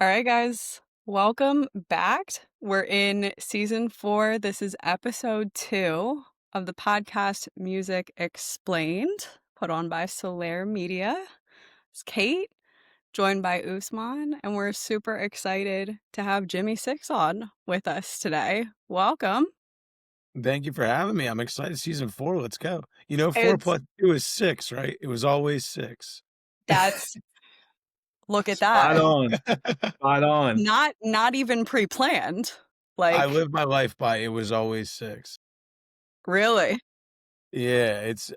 All right, guys, welcome back. We're in season 4. This is episode 2 of the podcast Music Explained, put on by Solaire Media. It's Kate, joined by Usman, and we're super excited to have Jimmy Six on with us today. Welcome. Thank you for having me. I'm excited. Season 4, let's go. You know, 4 It's plus 2 is 6, right? It was always 6. that's Look at Spot that. on, spot on. Not even pre-planned. I Like, live my life by it was always 6. really? Yeah, it's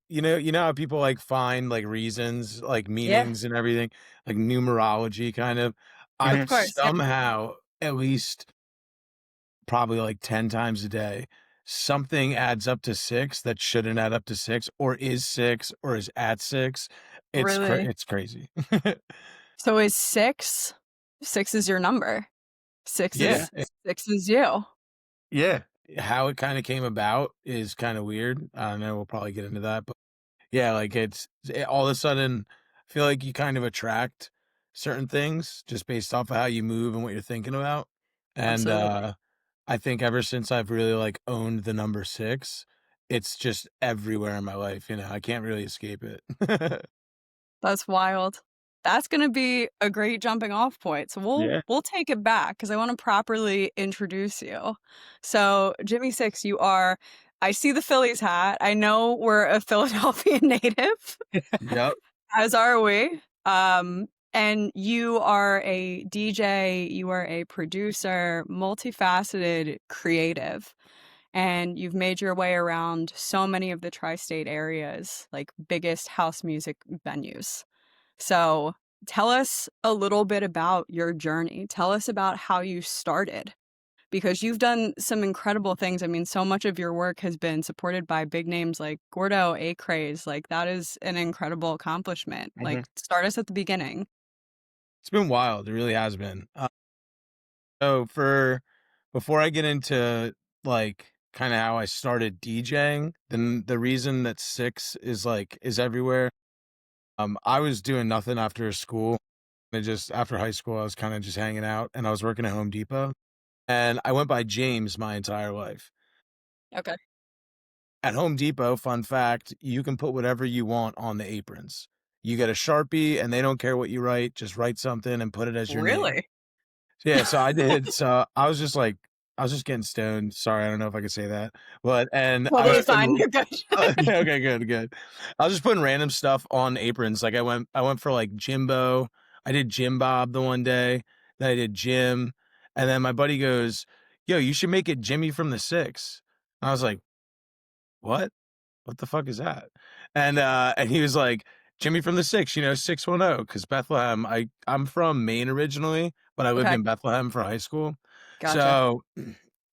you know how people like find like reasons, like Yeah, meanings and everything, like numerology kind of. I of Mhm. course. Yeah. somehow at least probably like 10 times a day something adds up to 6 that shouldn't add up to 6 or is 6 or is at 6. Really? It's crazy. So is 6? 6 is your number. 6 Yeah. is 6 is you. Yeah, how it kinda came about is kinda weird. I don't know, we'll probably get into that, but yeah, like, all of a sudden, I feel like you kind of attract certain things just based off of how you move and what you're thinking about, and, Absolutely. I think ever since I've really, like, owned the number 6, it's just everywhere in my life, I can't really escape it. That's wild. That's gonna be a great jumping off point. So we'll Yeah. we'll take it back because I wanna properly introduce you. So, Jimmy Six, you are I see the Phillies hat. I know we're a Philadelphia native, Yep. as are we. And you are a DJ, you are a producer, multifaceted creative. And you've made your way around so many of the tri-state areas, like biggest house music venues. So tell us a little bit about your journey. Tell us about how you started because you've done some incredible things. I mean, so much of your work has been supported by big names like Gordo, A-Craze. Like, that is an incredible accomplishment. Like, Mhm. start us at the beginning. It's been wild, it really has been. So for before I get into like kind of how I started DJing, then the reason that 6 is everywhere. I was doing nothing after school. And just after high school, I was kind of just hanging out and I was working at Home Depot and I went by James my entire life. Okay. At Home Depot, fun fact, you can put whatever you want on the aprons. You get a Sharpie and they don't care what you write, just write something and put it as your name. Really? Yeah, so I did. So I was just getting stoned. Sorry, I don't know if I could say that, but and I was Totally fine. putting You're good. okay, good, good. I was just putting random stuff on aprons. Like I went for like Jimbo. I did Jim Bob the one day. Then I did Jim, and then my buddy goes, "Yo, you should make it Jimmy from the Six." I was like, "What? What the fuck is that?" And he was like, "Jimmy from the Six, 610, because Bethlehem. I'm from Maine originally, but I lived Okay. in Bethlehem for high school. Gotcha. So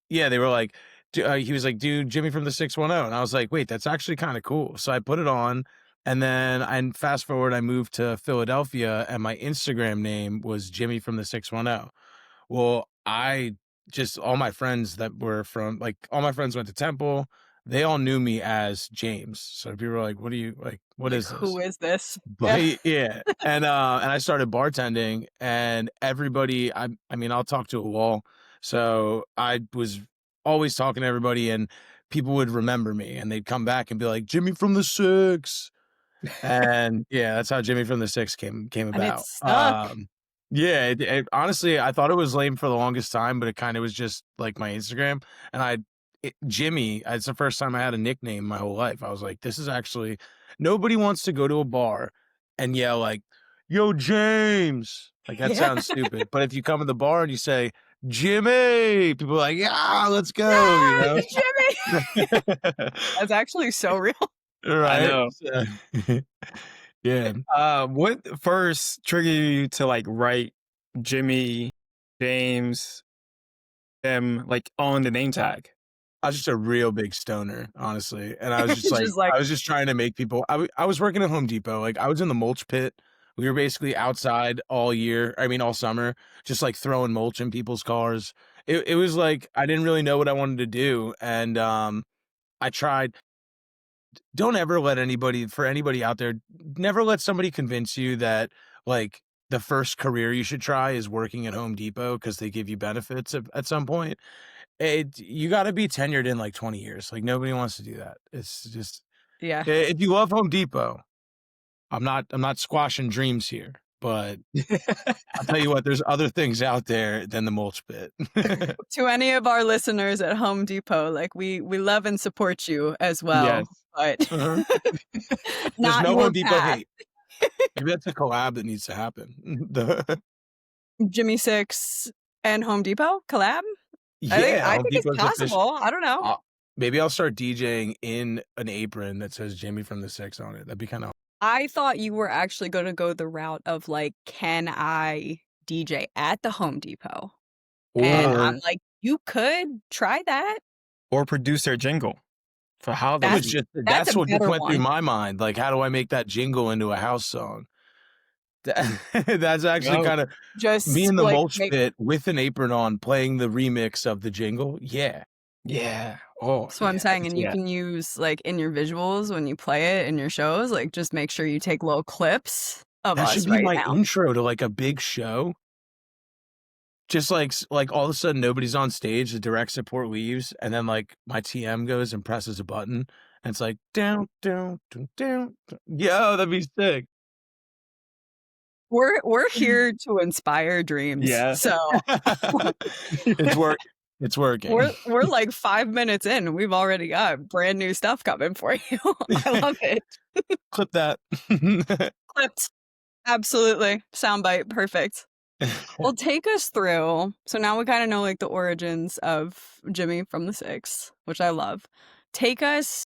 yeah, they were like, he was like, dude, Jimmy from the 610. And I was like, wait, that's actually kind of cool. So I put it on. And then I fast forward, I moved to Philadelphia and my Instagram name was Jimmy from the 610. Well, all my friends that were from, like, all my friends went to Temple. They all knew me as James. So people were like, what Like, is who this? is this? But Yeah. yeah. And I started bartending and everybody, I mean, I'll talk to a wall. So I was always talking to everybody and people would remember me and they'd come back and be like, Jimmy from the Six. And yeah, that's how Jimmy from the Six came And it about. stuck. Yeah, honestly, I thought it was lame for the longest time, but it kind of was just like my Instagram. And Jimmy, it's the first time I had a nickname my whole life. I was like, this is actually nobody wants to go to a bar and yell like, "Yo, James!" Like that Yeah. sounds stupid. But if you come to the bar and you say, "Jimmy," people are like, "Yeah, let's go," Yeah, Jimmy. That's actually so real. I Right? know. So yeah. What first triggered you to like write Jimmy, James, them like on the name tag? I was just a real big stoner, honestly, and I was just like Just like, I was just trying to make people I was working at Home Depot, like, I was in the mulch pit. We were basically outside all year, I mean, all summer, just, like, throwing mulch in people's cars. It was like I didn't really know what I wanted to do, and, I tried. Don't ever let anybody for anybody out there, never let somebody convince you that, like, the first career you should try is working at Home Depot because they give you benefits at some point. You got to be tenured in like 20 years. Like nobody wants to do that. It's just Yeah. if you love Home Depot, I'm not squashing dreams here, but I'll tell you what, there's other things out there than the mulch pit. To any of our listeners at Home Depot, like we love and support you as well, Yes. but Uh-huh. There's not no your Home Depot path. hate. Maybe that's a collab that needs to happen. The- Jimmy Six and Home Depot collab? I yeah, Home think it's Depot's official. possible. I don't know. Maybe I'll start DJing in an apron that says Jimmy from the Six on it. That'd be kind of I thought you were actually going to go the route of like, can I DJ at the Home Depot? And Or I'm like, you could try that. or produce their jingle for holidays. That's a what just better went through one. my mind. Like, how do I make that jingle into a house song? That's actually No. kind of Just me in the like mulch pit with an apron on playing the remix of the jingle. Yeah. Yeah. Oh, that's what I'm yeah, saying. And you yeah. can use like in your visuals when you play it in your shows, like just make sure you take little clips of That us should be right my now. intro to like a big show. Just like all of a sudden nobody's on stage, the direct support leaves, and then like my TM goes and presses a button, and it's like down, down, down, down. Yo, that'd be sick. We're here to inspire dreams. Yeah. So It's working. we're like 5 minutes in. We've already got brand new stuff coming for you. I love it. Clip that. Clipped. Absolutely. Soundbite. Perfect. Well, take us through. So now we kind of know like the origins of Jimmy from the Six, which I love. Take us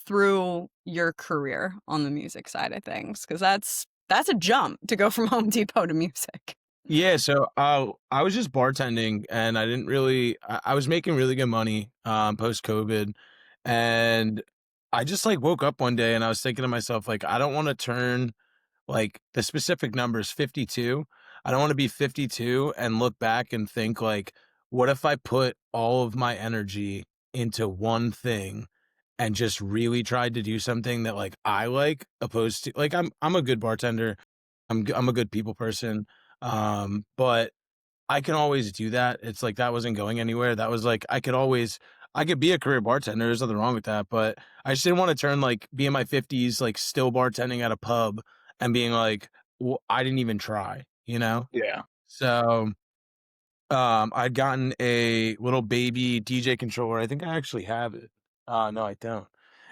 through your career on the music side of things, because that's a jump to go from Home Depot to music. Yeah, so I was just bartending and I didn't really I was making really good money post COVID, and I just like woke up one day and I was thinking to myself like I don't want to turn like the specific numbers 52. I don't want to be 52 and look back and think like what if I put all of my energy into one thing and just really tried to do something that like I like opposed to like I'm a good bartender. I'm a good people person. But I can always do that. It's like that wasn't going anywhere. That was like I could be a career bartender. There's nothing wrong with that. But I just didn't want to turn like be in my 50s, like still bartending at a pub and being like, well, I didn't even try, you know? Yeah. So I'd gotten a little baby DJ controller. I think I actually have it. No, I don't.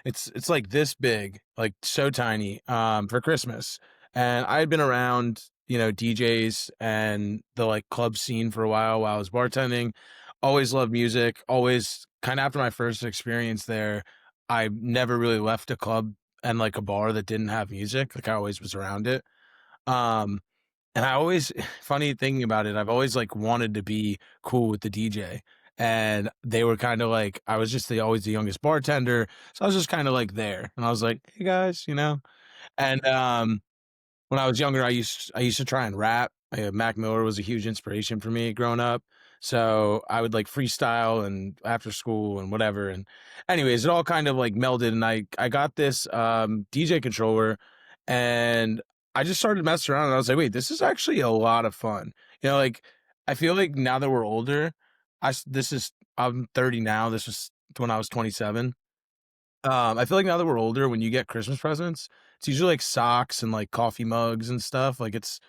It's like this big, like so tiny, for Christmas. And I had been around, DJs and the like club scene for a while I was bartending. Always loved music. Always kind of after my first experience there, I never really left a club and like a bar that didn't have music. Like I always was around it. Um, and I always, funny thinking about it, I've always like wanted to be cool with the DJ. And they were kind of like, I was just always the youngest bartender. So I was just kind of like there. And I was like, hey guys, And when I was younger, I used to try and rap. Mac Miller was a huge inspiration for me growing up. So I would like freestyle and after school and whatever. And anyways, it all kind of like melded. And I got this DJ controller and I just started messing around and I was like, wait, this is actually a lot of fun. Like I feel like now that we're older, I'm 30 now. This was when I was 27. I feel like now that we're older, when you get Christmas presents, it's usually like socks and like coffee mugs and stuff. Like it's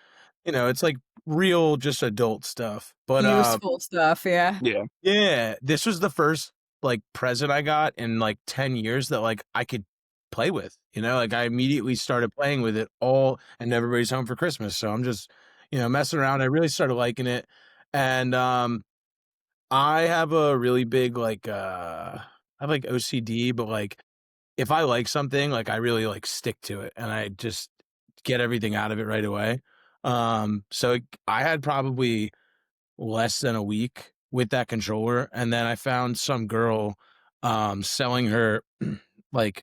like real, just adult stuff. But Useful stuff, yeah. Yeah. yeah, this was the first like present I got in like 10 years that like I could play with. Like I immediately started playing with it all, and everybody's home for Christmas, so I'm just messing around. I really started liking it, and I have a really big like I have like OCD, but like if I like something, like I really like stick to it and I just get everything out of it right away. So I had probably less than a week with that controller, and then I found some girl selling her like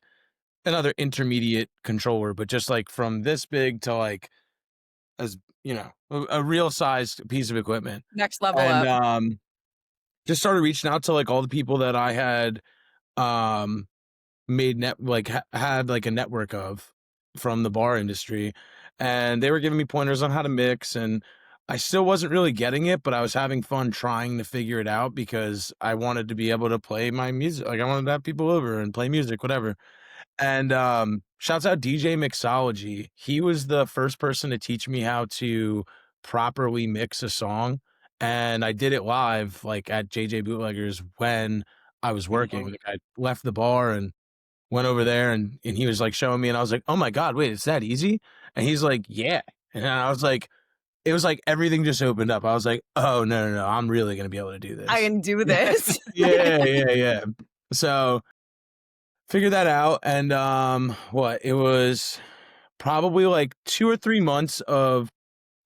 another intermediate controller, but just like from this big to like as a real sized piece of equipment. Next level And up. just started reaching out to like all the people that I had made had like a network of from the bar industry, and they were giving me pointers on how to mix, and I still wasn't really getting it, but I was having fun trying to figure it out because I wanted to be able to play my music. Like I wanted to have people over and play music, whatever. And shouts out DJ Mixology. He was the first person to teach me how to properly mix a song. And I did it live, like at JJ Bootleggers when I was working. Like I left the bar and went over there, and he was like showing me, and I was like, oh my God, wait, it's that easy? And he's like, yeah. And I was like, it was like everything just opened up. I was like, oh no, I'm really gonna be able to do I this. can do this. Yeah. So figured that out, and what it was probably like 2 or 3 months of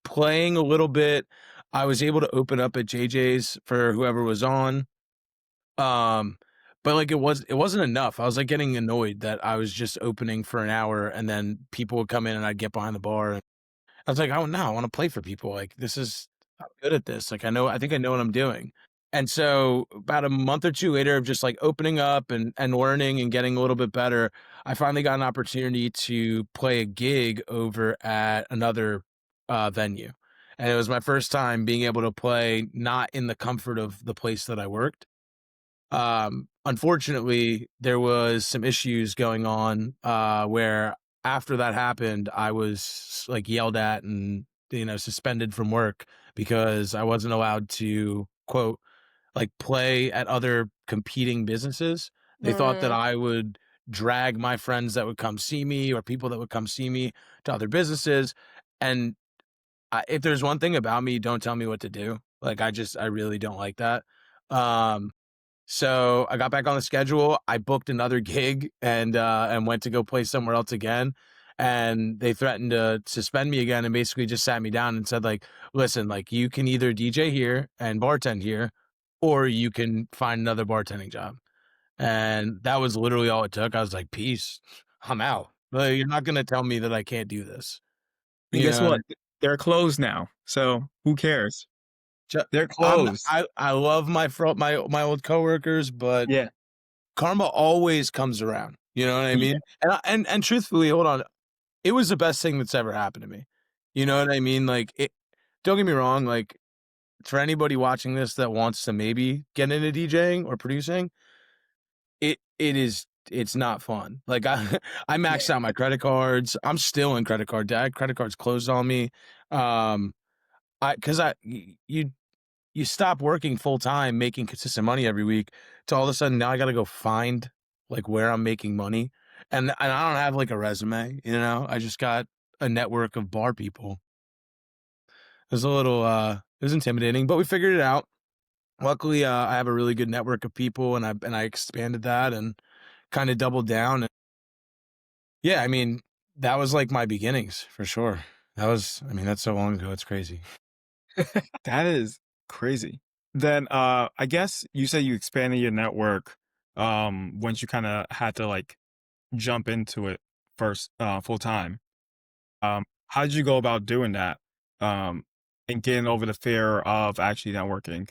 playing a little bit. I was able to open up at JJ's for whoever was on. Um, but like it wasn't enough. I was like getting annoyed that I was just opening for an hour and then people would come in and I'd get behind the bar. And I was like, oh no, I want to play for people. Like I'm good at this. Like I think I know what I'm doing. And so about a month or two later of just like opening up and learning and getting a little bit better, I finally got an opportunity to play a gig over at another venue. And it was my first time being able to play not in the comfort of the place that I worked. Unfortunately, there was some issues going on where after that happened, I was like yelled at and suspended from work because I wasn't allowed to quote like play at other competing businesses. They thought that Mm. I would drag my friends that would come see me or people that would come see me to other businesses. And if there's one thing about me, don't tell me what to do. Like I really don't like that. Um, so I got back on the schedule. I booked another gig and went to go play somewhere else again. And they threatened to suspend me again and basically just sat me down and said, like, listen, like you can either DJ here and bartend here, or you can find another bartending job. And that was literally all it took. I was like, peace, I'm out. Like, you're not gonna tell me that I can't do this. And You guess know, what? They're closed now. So who cares? Ju- They're I'm closed. I love my old coworkers, but Yeah. karma always comes around. You know what I Yeah. mean? And truthfully, hold on, it was the best thing that's ever happened to me. You know what I mean? Like it. Don't get me wrong. Like for anybody watching this that wants to maybe get into DJing or producing, it's not fun. Like I maxed out my credit cards. I'm still in credit card debt. Credit cards closed on me. Um, because you stop working full time, making consistent money every week, to all of a sudden now I got to go find like where I'm making money, and I don't have like a resume. I just got a network of bar people. It was a little it was intimidating, but we figured it out. Luckily, I have a really good network of people, and I expanded that and kind of doubled down. And yeah, I mean that was like my beginnings for sure. I mean that's so long ago. It's crazy. That is crazy. Then I guess you said you expanded your network once you kind of had to like jump into it first full time. How did you go about doing that? And getting over the fear of actually networking?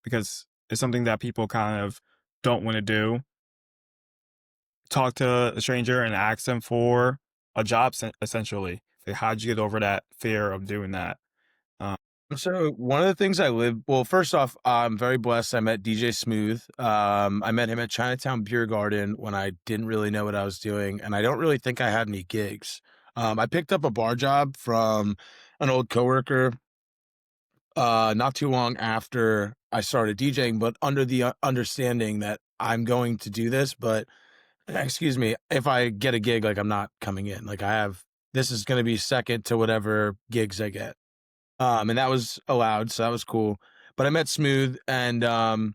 Because it's something that people kind of don't want to do. Talk to a stranger and ask them for a job essentially. Like, how did you get over that fear of doing that? Uh, So one of the things well, first off, I'm very blessed. I met DJ Smooth. I met him at Chinatown Beer Garden when I didn't really know what I was doing, and I don't really think I had any gigs. I picked up a bar job from an old coworker, not too long after I started DJing, but under the understanding that I'm going to do this, but excuse me, if I get a gig, like I'm not coming in. Like this is going to be second to whatever gigs I get. And that was allowed, so that was cool. But I met Smooth, and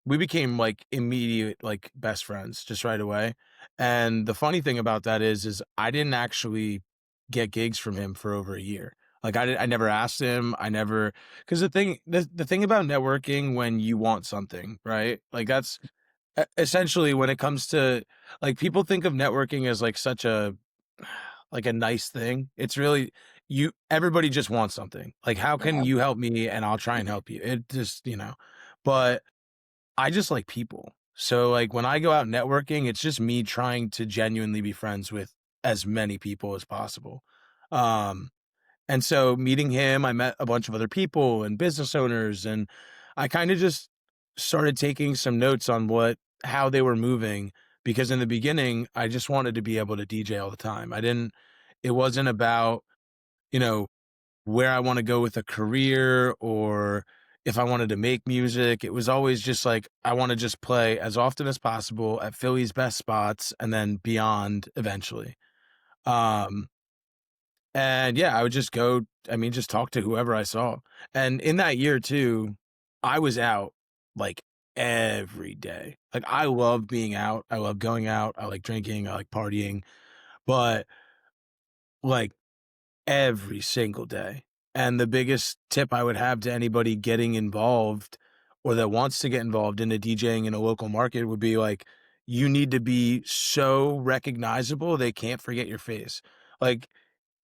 we became like immediate like best friends just right away. And the funny thing about that is I didn't actually get gigs from him for over a year. Like I never asked him. I never, because the thing about networking when you want something, right? Like that's essentially when it comes to like people think of networking as like such a like a nice thing. It's really everybody just wants something. Like how can you help me and I'll try and help you. It just, but I just like people. So like when I go out networking, it's just me trying to genuinely be friends with as many people as possible. Um, and so meeting him, I met a bunch of other people and business owners, and I kind of just started taking some notes on how they were moving, because in the beginning, I just wanted to be able to DJ all the time. It wasn't about, you know, where I want to go with a career or if I wanted to make music. It was always just like, I want to just play as often as possible at Philly's best spots and then beyond eventually. Um, and yeah, I would just go, I mean, just talk to whoever I saw. And in that year too, I was out like every day. Like I love being out. I love going out. I like drinking. I like partying, but like every single day. And the biggest tip I would have to anybody getting involved or that wants to get involved in a DJing in a local market would be like, you need to be so recognizable they can't forget your face. Like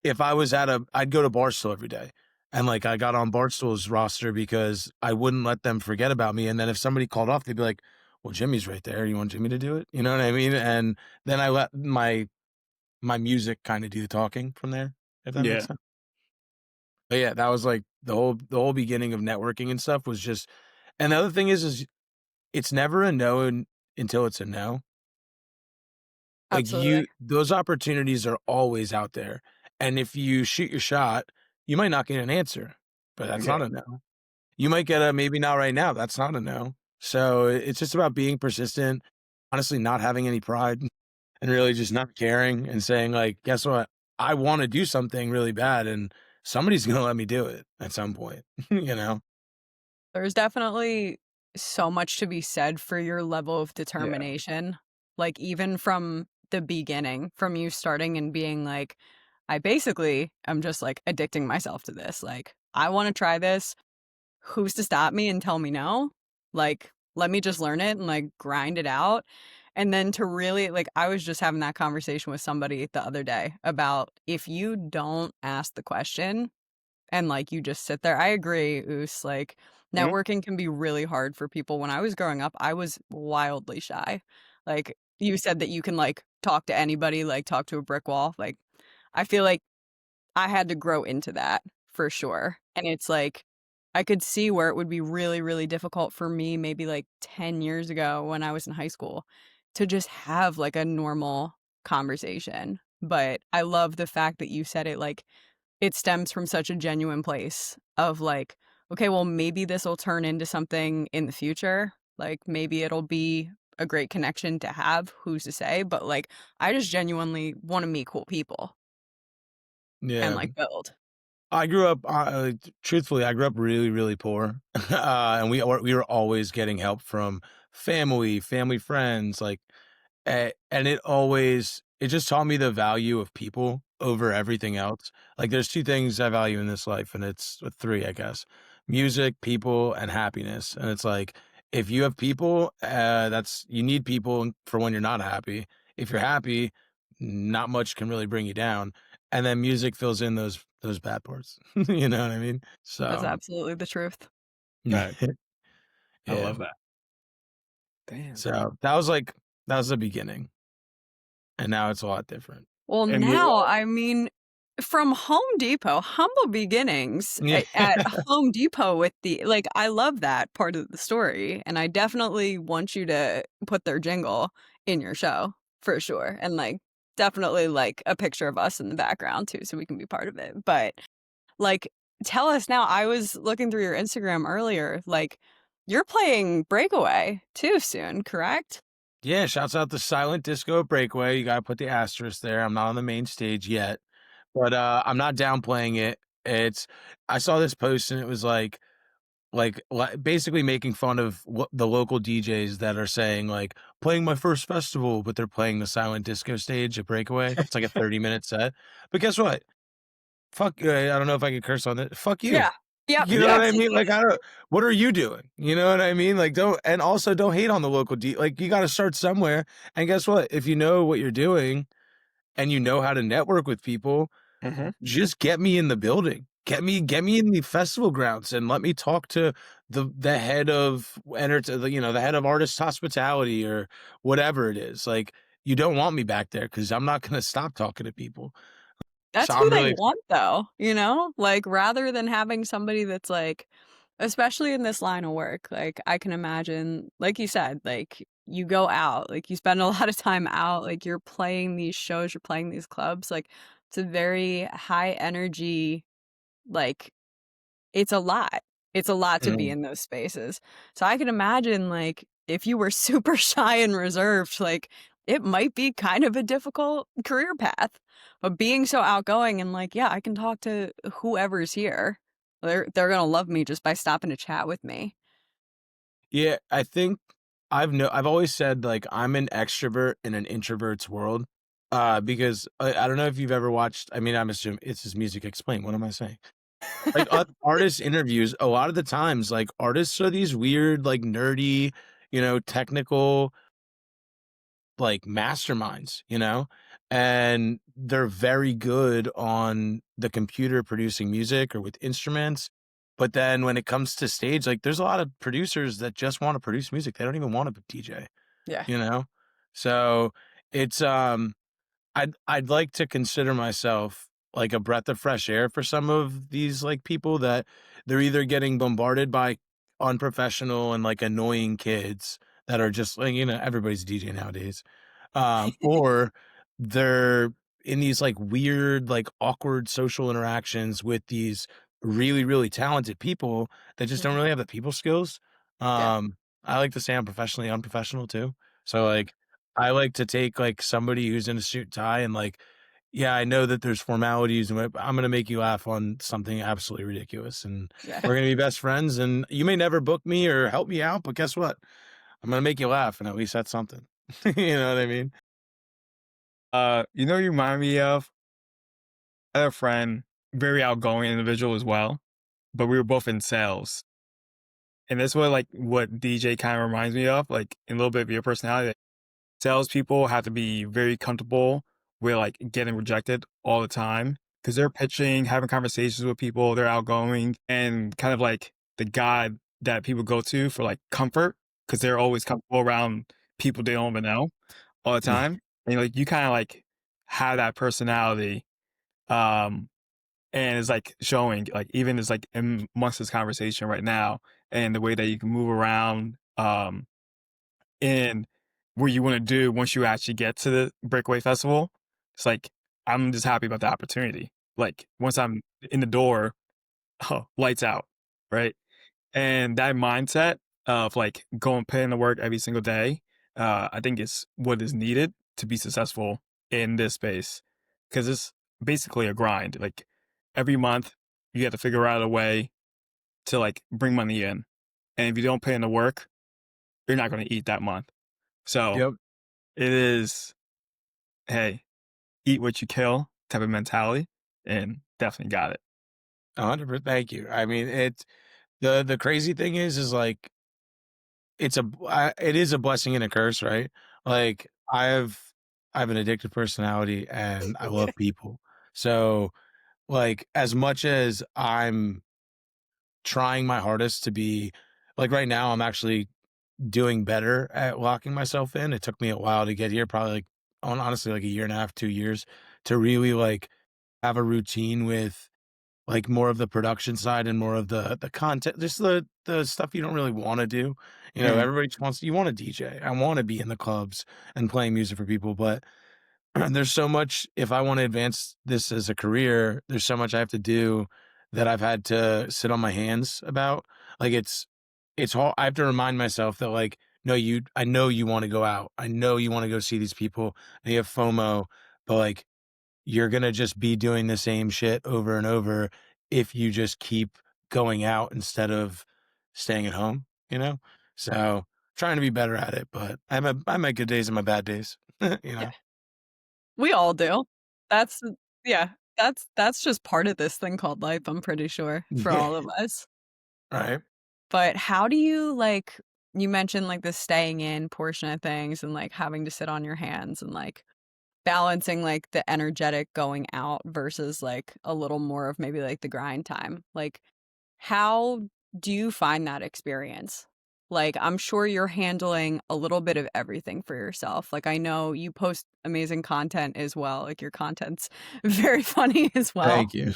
if I was I'd go to Barstool every day. And like I got on Barstool's roster because I wouldn't let them forget about me. And then if somebody called off, they'd be like, well, Jimmy's right there. You want Jimmy to do it? You know what I mean? And then I let my music kind of do the talking from there, if that makes Yeah. sense. But yeah, that was like the whole beginning of networking and stuff was just. And the other thing is it's never a no until it's a no. Like Absolutely. those opportunities are always out there. And if you shoot your shot, you might not get an answer, but that's Yeah. not a no. You might get a maybe not right now. That's not a no. So it's just about being persistent, honestly, not having any pride and really just not caring and saying, like, guess what? I want to do something really bad and somebody's going to let me do it at some point, you know? There's definitely so much to be said for your level of Yeah. determination. Like, even from the beginning, from you starting and being like, I basically am just like addicting myself to this. Like, I want to try this. Who's to stop me and tell me no? Like, let me just learn it and like grind it out. And then to really, like, I was just having that conversation with somebody the other day about if you don't ask the question, and, like, you just sit there. I agree, Oos, like, Mhm. networking can be really hard for people. When I was growing up, I was wildly shy. Like, you said that you can, like, talk to anybody, like, talk to a brick wall. Like, I feel like I had to grow into that for sure. And it's like, I could see where it would be really, really difficult for me maybe, like, 10 years ago when I was in high school to just have, like, a normal conversation. But I love the fact that you said it, like, it stems from such a genuine place of like, okay, well, maybe this will turn into something in the future. Like maybe it'll be a great connection to have, who's to say, but like I just genuinely want to meet cool people and Yeah. like build. I grew up, truthfully, I grew up really, really poor. And we were always getting help from family friends, like, and it just taught me the value of people over everything else. Like, there's 2 things I value in this life, and it's 3, I guess. Music, people, and happiness. And it's like, if you have people, you need people for when you're not happy. If you're happy, not much can really bring you down. And then music fills in those bad parts. You know what I mean? That's So, absolutely the truth. Right. I yeah. love that. Damn. So, that was the beginning, and now it's a lot different. Well, And you now, I mean, from Home Depot, humble beginnings Yeah. at Home Depot with the like, I love that part of the story, and I definitely want you to put their jingle in your show for sure, and, like, definitely, like, a picture of us in the background too so we can be part of it, but, like, tell us now, I was looking through your Instagram earlier, like, you're playing Breakaway too soon, correct? Yeah, shouts out to Silent Disco at Breakaway. You gotta put the asterisk there. I'm not on the main stage yet, but, I'm not downplaying it. It's I saw this post and it was basically making fun of what the local DJs that are saying, like, "Playing my first festival," but they're playing the Silent Disco stage at Breakaway. It's like a 30-minute set. But guess what? Fuck, I don't know if I can curse on it. Fuck you. Yeah. Yep, You know what Yeah. I mean? absolutely. Like, I don't what are you doing? You know what I mean? Like, don't hate on the local like, you gotta start somewhere, and guess what? If you know what you're doing and you know how to network with people, Mhm. just get me in the building. Get me in the festival grounds and let me talk to the head of the head of artist hospitality or whatever it is. Like, you don't want me back there because 'cause I'm not gonna stop talking to people. That's So who I'm they really want though, you know? Like, rather than having somebody that's like especially in this line of work, like, I can imagine, like you said, like, you go out, like, you spend a lot of time out, like, you're playing these shows, you're playing these clubs, like, it's a very high energy, like, it's a lot. It's a lot to be Mhm. in those spaces. So I can imagine, like, if you were super shy and reserved, like, it might be kind of a difficult career path. But being so outgoing and like, yeah, I can talk to whoever's here. They're gonna love me just by stopping to chat with me. Yeah, I think I've always said, like, I'm an extrovert in an introvert's world, because I don't know if you've ever watched I mean, I'm assuming it's just Music Explained, what am I saying? Like, artist interviews, a lot of the times, like, artists are these weird, like, nerdy, technical, like, masterminds, and they're very good on the computer producing music or with instruments, but then when it comes to stage, like, there's a lot of producers that just wanna produce music, they don't even wanna DJ, Yeah. you know? So, it's, I'd like to consider myself like a breath of fresh air for some of these, like, people that they're either getting bombarded by unprofessional and, like, annoying kids that are just like, everybody's a DJ nowadays, or they're in these, like, weird, like, awkward social interactions with these really, really talented people that just don't Yeah. really have the people skills. Yeah. I like to say I'm professionally unprofessional too. So, like, I like to take, like, somebody who's in a suit and tie and, like, yeah, I know that there's formalities, and I'm gonna make you laugh on something absolutely ridiculous, and Yeah. we're gonna be best friends, and you may never book me or help me out, but guess what? I'm gonna make you laugh, and at least that's something. You know what I mean? You remind me of I had a friend, very outgoing individual as well, but we were both in sales. And that's what DJ kind of reminds me of, like in a little bit of your personality. Like, salespeople have to be very comfortable with like getting rejected all the time because they're pitching, having conversations with people, they're outgoing and kind of like the god that people go to for like comfort because they're always comfortable around people they don't even know all the Yeah. time. And like you kind of like have that personality. Um, and it's like showing like even it's like amongst this conversation right now and the way that you can move around and what you want to do once you actually get to the breakaway festival. It's like I'm just happy about the opportunity, like once I'm in the door, oh, lights out, right? And that mindset of like going put in the work every single day, I think is what is needed to be successful in this space because it's basically a grind. Like every month, you have to figure out a way to like bring money in, and if you don't put in the work, you're not going to eat that month. So Yep. it is, hey, eat what you kill type of mentality, and definitely got it. 100%. Thank you. I mean, the crazy thing is like it is a blessing and a curse, right? Like I have an addictive personality and I love people. So, like, as much as I'm trying my hardest to be like right now, I'm actually doing better at locking myself in. It took me a while to get here, probably like honestly like a year and a half, 2 years to really like have a routine with like more of the production side and more of the content, just the stuff you don't really want to do. Mm, Everybody just wants you want to DJ. I want to be in the clubs and playing music for people, but there's so much if I want to advance this as a career, there's so much I have to do that I've had to sit on my hands about. Like it's hard. I have to remind myself that like no, I know you want to go out. I know you want to go see these people. And you have FOMO, but like you're gonna just be doing the same shit over and over if you just keep going out instead of staying at home, you know? So, trying to be better at it, but I have my good days and my bad days, you Yeah. know? We all do. That's yeah, that's just part of this thing called life, I'm pretty sure, for Yeah, all of us. right. But how do you, like you mentioned, like, the staying in portion of things and, like, having to sit on your hands and, like, balancing, like, the energetic going out versus, like, a little more of maybe, like, the grind time. Like, how do you find that experience? Like, I'm sure you're handling a little bit of everything for yourself. Like, I know you post amazing content as well. Like, your content's very funny as well. Thank you.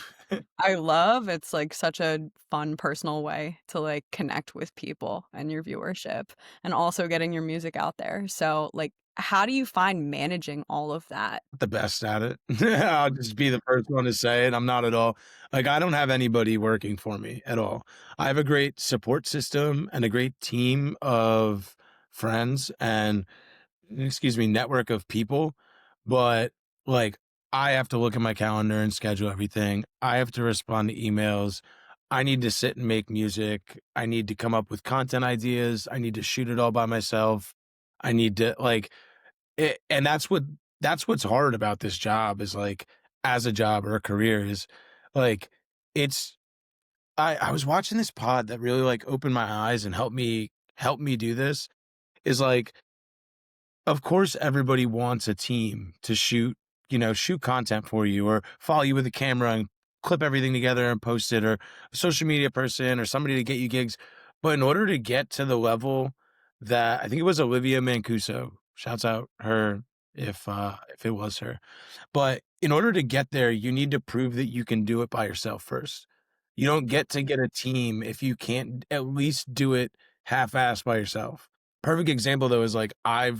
I love it's like such a fun personal way to like connect with people and your viewership and also getting your music out there. So, like, how do you find managing all of that? The best at it. I'll just be the first one to say it. I'm not at all like, I don't have anybody working for me at all. I have a great support system and a great team of friends and, excuse me, network of people, but, like, I have to look at my calendar and schedule everything. I have to respond to emails. I need to sit and make music. I need to come up with content ideas. I need to shoot it all by myself. I need to, like, and that's what's hard about this job is, like, as a job or a career is, like, it's I was watching this pod that really, like, opened my eyes and helped me do this, is, like, of course, everybody wants a team to shoot, shoot content for you or follow you with a camera and clip everything together and post it, or a social media person or somebody to get you gigs. But in order to get to the level that I think it was Olivia Mancuso, shouts out her if it was her. But in order to get there, you need to prove that you can do it by yourself first. You don't get to get a team if you can't at least do it half-assed by yourself. Perfect example though is like I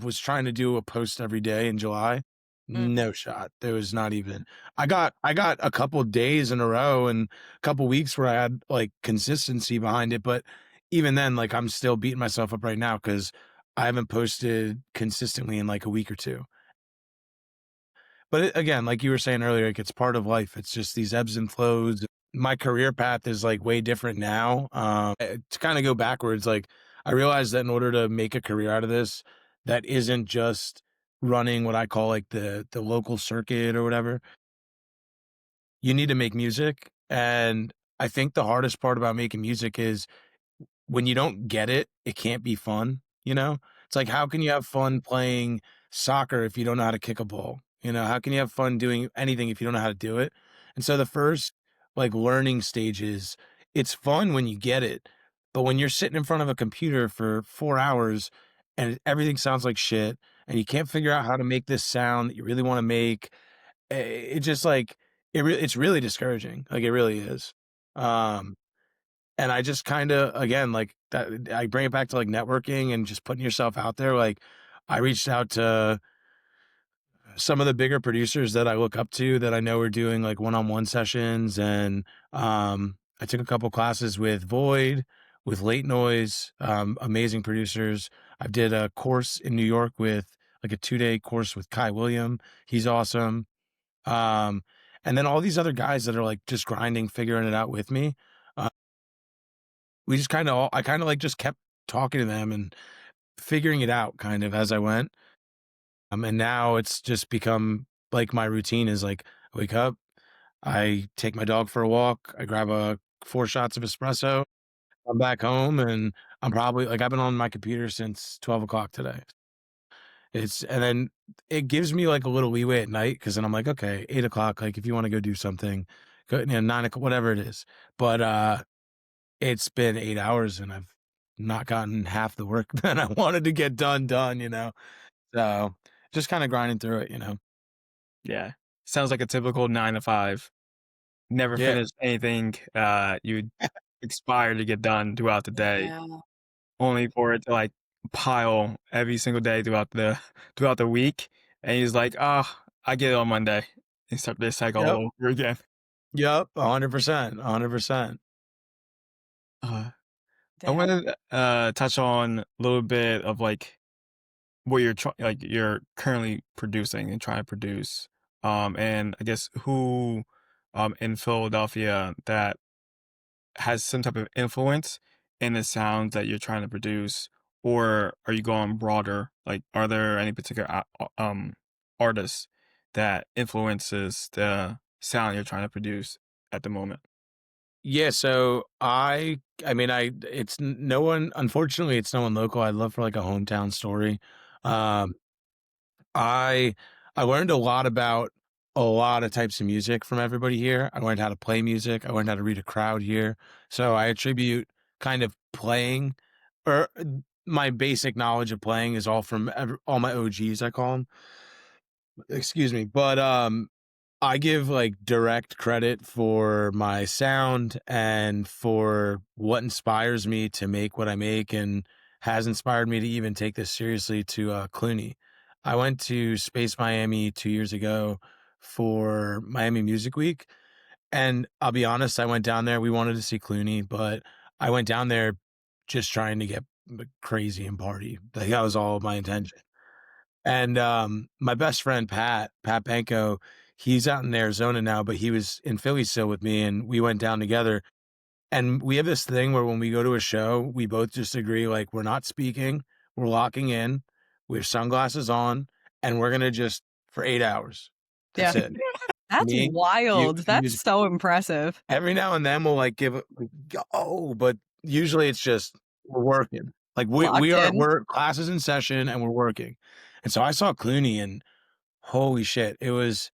was trying to do a post every day in July. Mm. No shot. There was not even. I got a couple days in a row and a couple weeks where I had like consistency behind it, but even then, like I'm still beating myself up right now because I haven't posted consistently in like a week or two. But again, like you were saying earlier, like it's part of life. It's just these ebbs and flows. My career path is like way different now. To kind of go backwards, like I realized that in order to make a career out of this, that isn't just running what I call like the local circuit or whatever. You need to make music, and I think the hardest part about making music is when you don't get it, it can't be fun, you know? It's like, how can you have fun playing soccer if you don't know how to kick a ball? How can you have fun doing anything if you don't know how to do it? And so the first like learning stages, it's fun when you get it, but when you're sitting in front of a computer for 4 hours and everything sounds like shit and you can't figure out how to make this sound that you really want to make, it just like it's really discouraging. Like it really is. Um, and I just kinda again, like, that I bring it back to, like, networking and just putting yourself out there, like, I reached out to some of the bigger producers that I look up to that I know are doing, like, one-on-one sessions, and, I took a couple classes with Void, with Late Noise, amazing producers. I did a course in New York with like, a 2-day course with Kai William, he's awesome, um, and then all these other guys that are, like, just grinding, figuring it out with me. uh we just kinda all I kinda, like, just kept talking to them and figuring it out kind of as I went, and now it's just become, like, my routine is, like, I wake up, I take my dog for a walk, I grab, 4 shots of espresso, I'm back home, and I'm probably like, I've been on my computer since 12 o'clock today. And then it gives me, like, a little leeway at night because then I'm like, "Okay, 8 o'clock, like, if you wanna go do something, go 9 o'clock, whatever it is." But, it's been 8 hours, and I've not gotten half the work that I wanted to get done. So, just kinda grinding through it. Yeah. Sounds like a typical 9 to 5. Never Yeah. finish anything you expire to get done throughout the day, Yeah. only for it to like pile every single day throughout the week. And he's like, "Ah, I get it on Monday." And start this cycle Yep. all over again. Yep, 100%, 100%. Uh, I Damn. wanted to touch on a little bit of like what you're currently producing and trying to produce. And I guess who in Philadelphia that has some type of influence in the sounds that you're trying to produce, or are you going broader? Like, are there any particular artists that influences the sound you're trying to produce at the moment? Yeah, so I mean, it's no one unfortunately, it's no one local. I'd love for, like, a hometown story. Um, I I learned a lot about a lot of types of music from everybody here. I learned how to play music. I learned how to read a crowd here. So I attribute kind of playing or my basic knowledge of playing is all from all my OGs, I call them. Excuse me. But I give like direct credit for my sound and for what inspires me to make what I make and has inspired me to even take this seriously to Clooney. I went to Space Miami 2 years ago for Miami Music Week. And I'll be honest, I went down there. We wanted to see Clooney, but I went down there just trying to get crazy and party. Like, that was all my intention. And my best friend Pat Panko, he's out in Arizona now, but he was in Philly still with me, and we went down together. And we have this thing where when we go to a show, we both just agree, like, we're not speaking, we're locking in, we have sunglasses on, and we're gonna just for 8 hours. That's Yeah. it. That's Me, you, wild. That's music. so impressive. Every now and then we'll like give it, go, but usually it's just we're working. Like Locked in. we're classes in session and we're working. And so I saw Clooney and holy shit, it was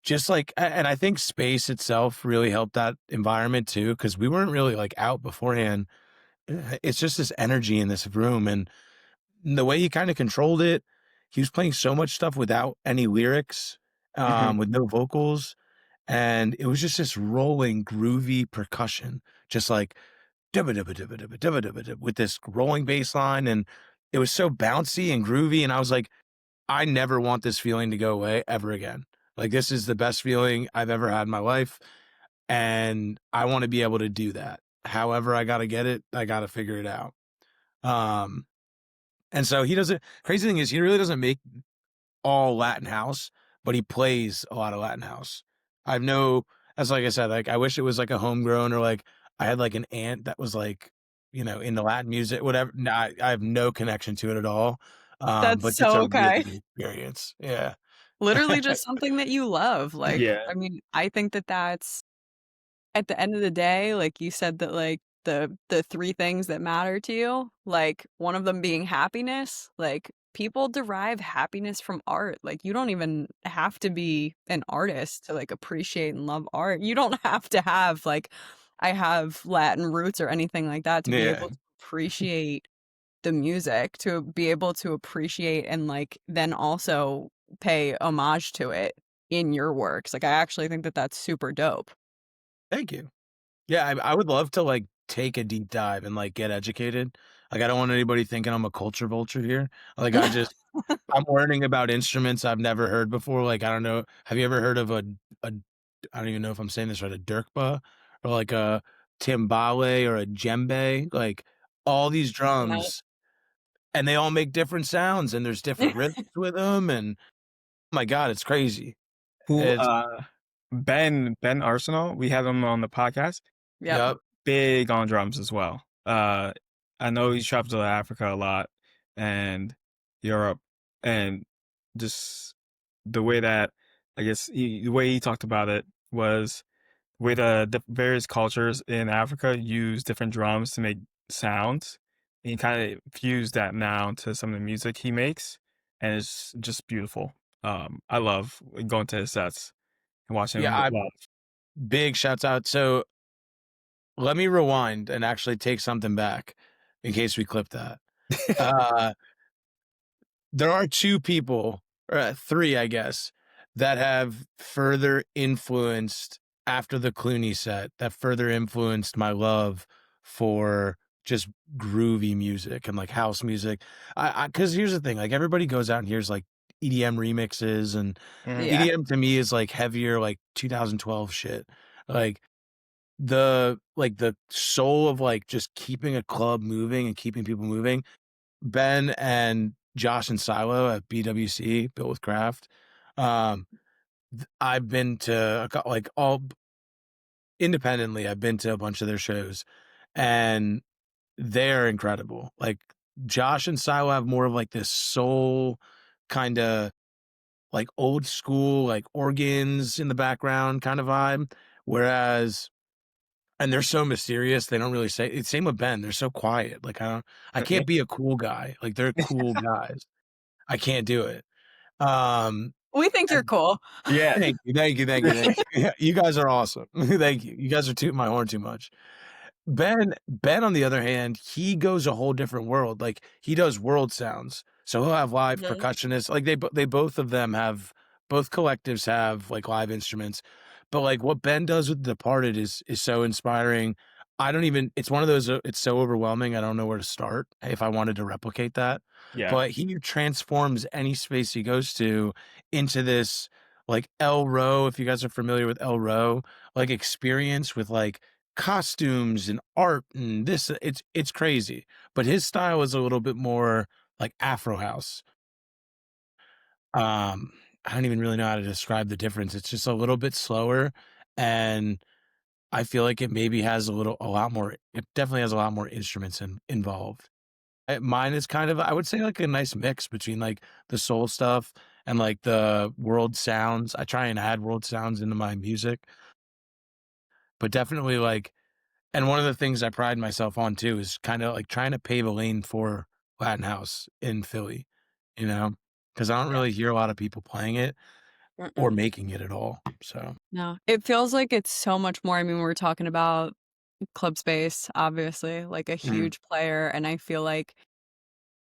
just like, and I think space itself really helped that environment too, because we weren't really like out beforehand. It's just this energy in this room, and the way he kind of controlled it, he was playing so much stuff without any lyrics, with no vocals, and it was just this rolling, groovy percussion, just like dubba dubba dubba dubba dubba dubba dubba, with this rolling bass line, and it was so bouncy and groovy, and I was like, I never want this feeling to go away ever again. Like, this is the best feeling I've ever had in my life, and I want to be able to do that. However I got to get it, I got to figure it out. And so he doesn't. Crazy thing is, he really doesn't make all Latin house, but he plays a lot of Latin house. I've no, as like I said, like I wish it was like a homegrown, or like I had like an aunt that was like, into Latin music, whatever. No, I have no connection to it at all. That's But just so a really okay. good experience. Yeah. Literally just something that you love. Like, Yeah. I mean, I think that that's at the end of the day, like you said that like the three things that matter to you, like one of them being happiness, like people derive happiness from art. Like you don't even have to be an artist to like appreciate and love art. You don't have to have like I have Latin roots or anything like that to be Yeah. able to appreciate the music, to be able to appreciate and like then also pay homage to it in your works. Like I actually think that that's super dope. Thank you. Yeah, I would love to like take a deep dive and like get educated. Like, I don't want anybody thinking I'm a culture vulture here. Like, I'm learning about instruments I've never heard before. Like, I don't know. Have you ever heard of a I don't even know if I'm saying this right, a dirkba, or like a timbale or a djembe? Like, all these Yeah. drums, and they all make different sounds, and there's different rhythms with them, and oh my God, it's crazy. Who It's Ben Arsenal, we had him on the podcast. Yep. Yep. Big on drums as well. I know he's traveled to Africa a lot and Europe, and just the way that I guess the way he talked about it was with various cultures in Africa use different drums to make sounds. And he kind of fused that now to some of the music he makes, and it's just beautiful. I love going to his sets and watching him Yeah, live. big shouts out. So let me rewind and actually take something back in case we clip that. Uh, there are two people, or three, I guess, that have further influenced after the Clooney set, that further influenced my love for just groovy music and like house music. Because here's the thing, like everybody goes out and hears like EDM remixes, and Yeah. EDM to me is like heavier, like 2012 shit. Like the soul of like just keeping a club moving and keeping people moving. Ben and Josh and Silo at BWC, Built with Craft. I've been to like all independently. I've been to a bunch of their shows, and they're incredible. Like Josh and Silo have more of like this soul kind of like old school, like organs in the background kind of vibe, whereas. And they're so mysterious. They don't really say it's same with Ben. They're so quiet. Like I can't be a cool guy. Like they're cool guys. I can't do it. We think you're cool. Yeah. Thank you. Yeah, you guys are awesome. Thank you. You guys are tooting my horn too much. Ben, on the other hand, he goes a whole different world. Like, he does world sounds. So he'll have live Mhm. percussionists. Like, they both of them have both collectives have, like, live instruments. But, like, what Ben does with Departed is so inspiring. I don't even it's one of those, it's so overwhelming, I don't know where to start if I wanted to replicate that. Yeah. But he transforms any space he goes to into this, like, El Row, if you guys are familiar with El Row, like, experience with, like, costumes and art and this it's crazy, but his style is a little bit more like Afro house. I don't even really know how to describe the difference. It's just a little bit slower, and I feel like it maybe has a lot more it definitely has a lot more instruments involved. Mine is kind of, I would say, like a nice mix between like the soul stuff and like the world sounds. I try and add world sounds into my music, but definitely like. And one of the things I pride myself on too is kinda, like, trying to pave a lane for Latin house in Philly, you know, because I don't Yeah. really hear a lot of people playing it or Mm-mm. making it at all, so. No, it feels like it's so much more. I mean, we're talking about Club Space, obviously, like a Mhm. huge player, and I feel like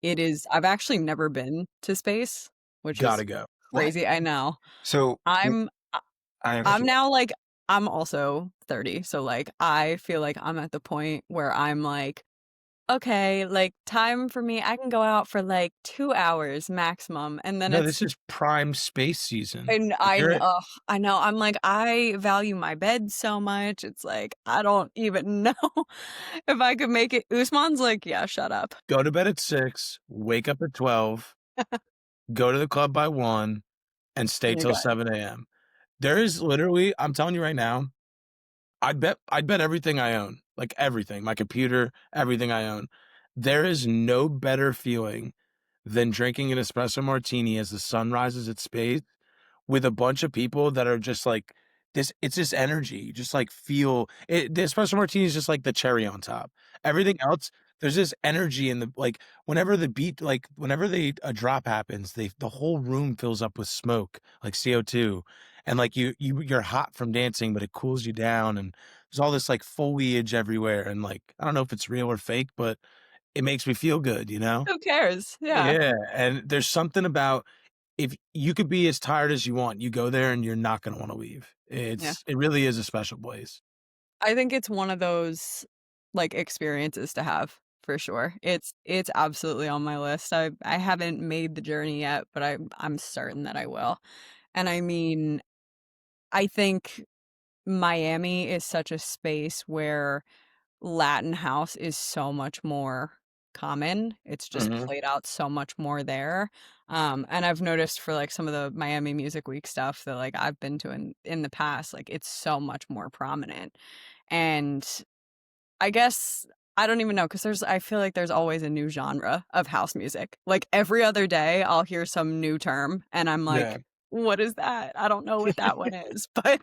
it is. I've actually never been to Space, which is Gotta go. What? crazy, I know. So, I'm I I didn't cut I'm you off. now, like I'm also 30, so, like, I feel like I'm at the point where I'm like, "Okay, like, time for me I can go out for, like, 2 hours maximum," and then No, it's this is prime space season. and Like, I you're kn I know, I'm like, I value my bed so much, it's like, I don't even know if I could make it. Usman's like, "Yeah, shut up." go to bed at 6, wake up at 12, go to the club by 1, and stay And you're till good. 7 AM. There is literally, I'm telling you right now, I'd bet everything I own, like everything, my computer, everything I own. There is no better feeling than drinking an espresso martini as the sun rises at space with a bunch of people that are just like this. It's just energy. You just like feel it. The espresso martini is just like the cherry on top. Everything else, there's this energy in the like whenever the beat, like whenever a drop happens, the whole room fills up with smoke, like CO2, and like you're hot from dancing, but it cools you down, and there's all this like foliage everywhere, and like I don't know if it's real or fake, but it makes me feel good, you know? Who cares? Yeah, Yeah, and there's something about if you could be as tired as you want, you go there and you're not gonna wanna leave. yeah. It really is a special place. I think it's one of those, like, experiences to have, for sure. It's absolutely on my list. I haven't made the journey yet, but I'm certain that I will. And I mean, I think Miami is such a space where Latin house is so much more common. It's just Mhm. played out so much more there. And I've noticed for like some of the Miami Music Week stuff that like I've been to in the past, like it's so much more prominent. And I guess I don't even know because I feel like there's always a new genre of house music. Like every other day I'll hear some new term and I'm Yeah. like, what is that? I don't know what that one is. But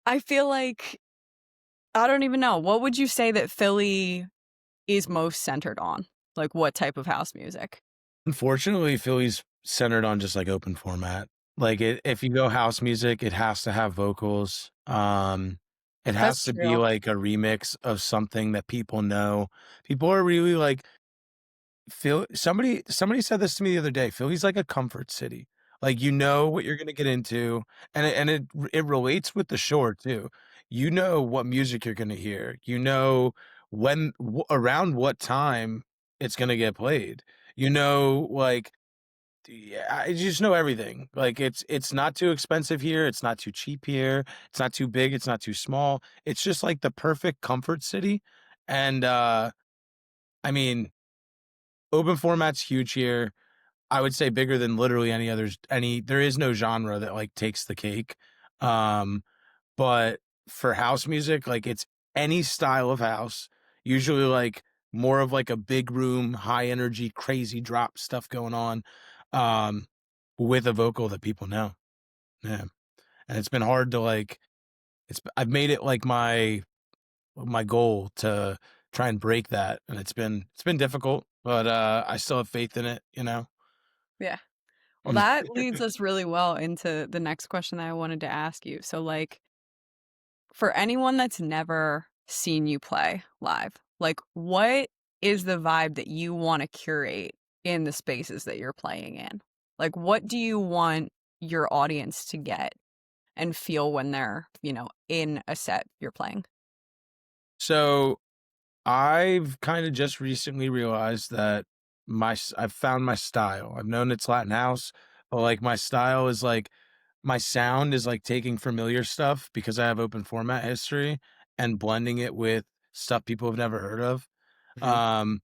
I feel like I don't even know. What would you say that Philly is most centered on? Like, what type of house music? Unfortunately, Philly's centered on just, like, open format. Like, if you go house music, it has to have vocals. It has That's to be, true. like, a remix of something that people know. People are really, like, Phil somebody said this to me the other day, Philly's like a comfort city. Like, you know what you're gonna get into, and it relates with the shore too. You know what music you're gonna hear. You know around what time it's gonna get played. You know, like, yeah, I just know everything. Like, it's not too expensive here, it's not too cheap here, it's not too big, it's not too small. It's just like the perfect comfort city, and, I mean open format's huge here. I would say bigger than literally any others any there is no genre that, like, takes the cake. Um, but for house music, like, it's any style of house, usually, like, more of, like, a big room, high energy, crazy drop stuff going on, um, with a vocal that people know. Yeah, and it's been hard to, like I've made it, like, my goal to try and break that, and it's been difficult, but, I still have faith in it, you know? Yeah. Well, that leads us really well into the next question that I wanted to ask you. So, like, for anyone that's never seen you play live? Like, what is the vibe that you want to curate in the spaces that you're playing in? Like, what do you want your audience to get and feel when they're, in a set you're playing? So I've kind of just recently realized that I've found my style. I've known it's Latin house, but like my style is like my sound is like taking familiar stuff because I have open format history and blending it with stuff people have never heard of. Mhm. Um,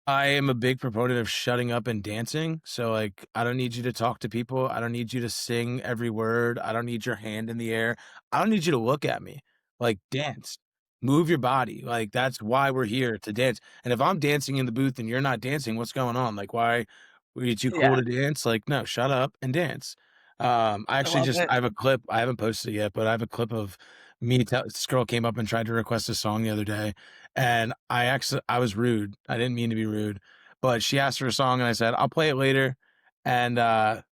I am a big proponent of shutting up and dancing. So like I don't need you to talk to people. I don't need you to sing every word. I don't need your hand in the air. I don't need you to look at me. Like dance. Move your body. Like that's why we're here to dance. And if I'm dancing in the booth and you're not dancing, what's going on? Like why were you too cool Yeah, to dance? Like no, shut up and dance. I I actually love just it. I have a clip. I haven't posted it yet, but I have a clip of this girl came up and tried to request a song the other day and I was rude. I didn't mean to be rude, but she asked for a song and I said, "I'll play it later." And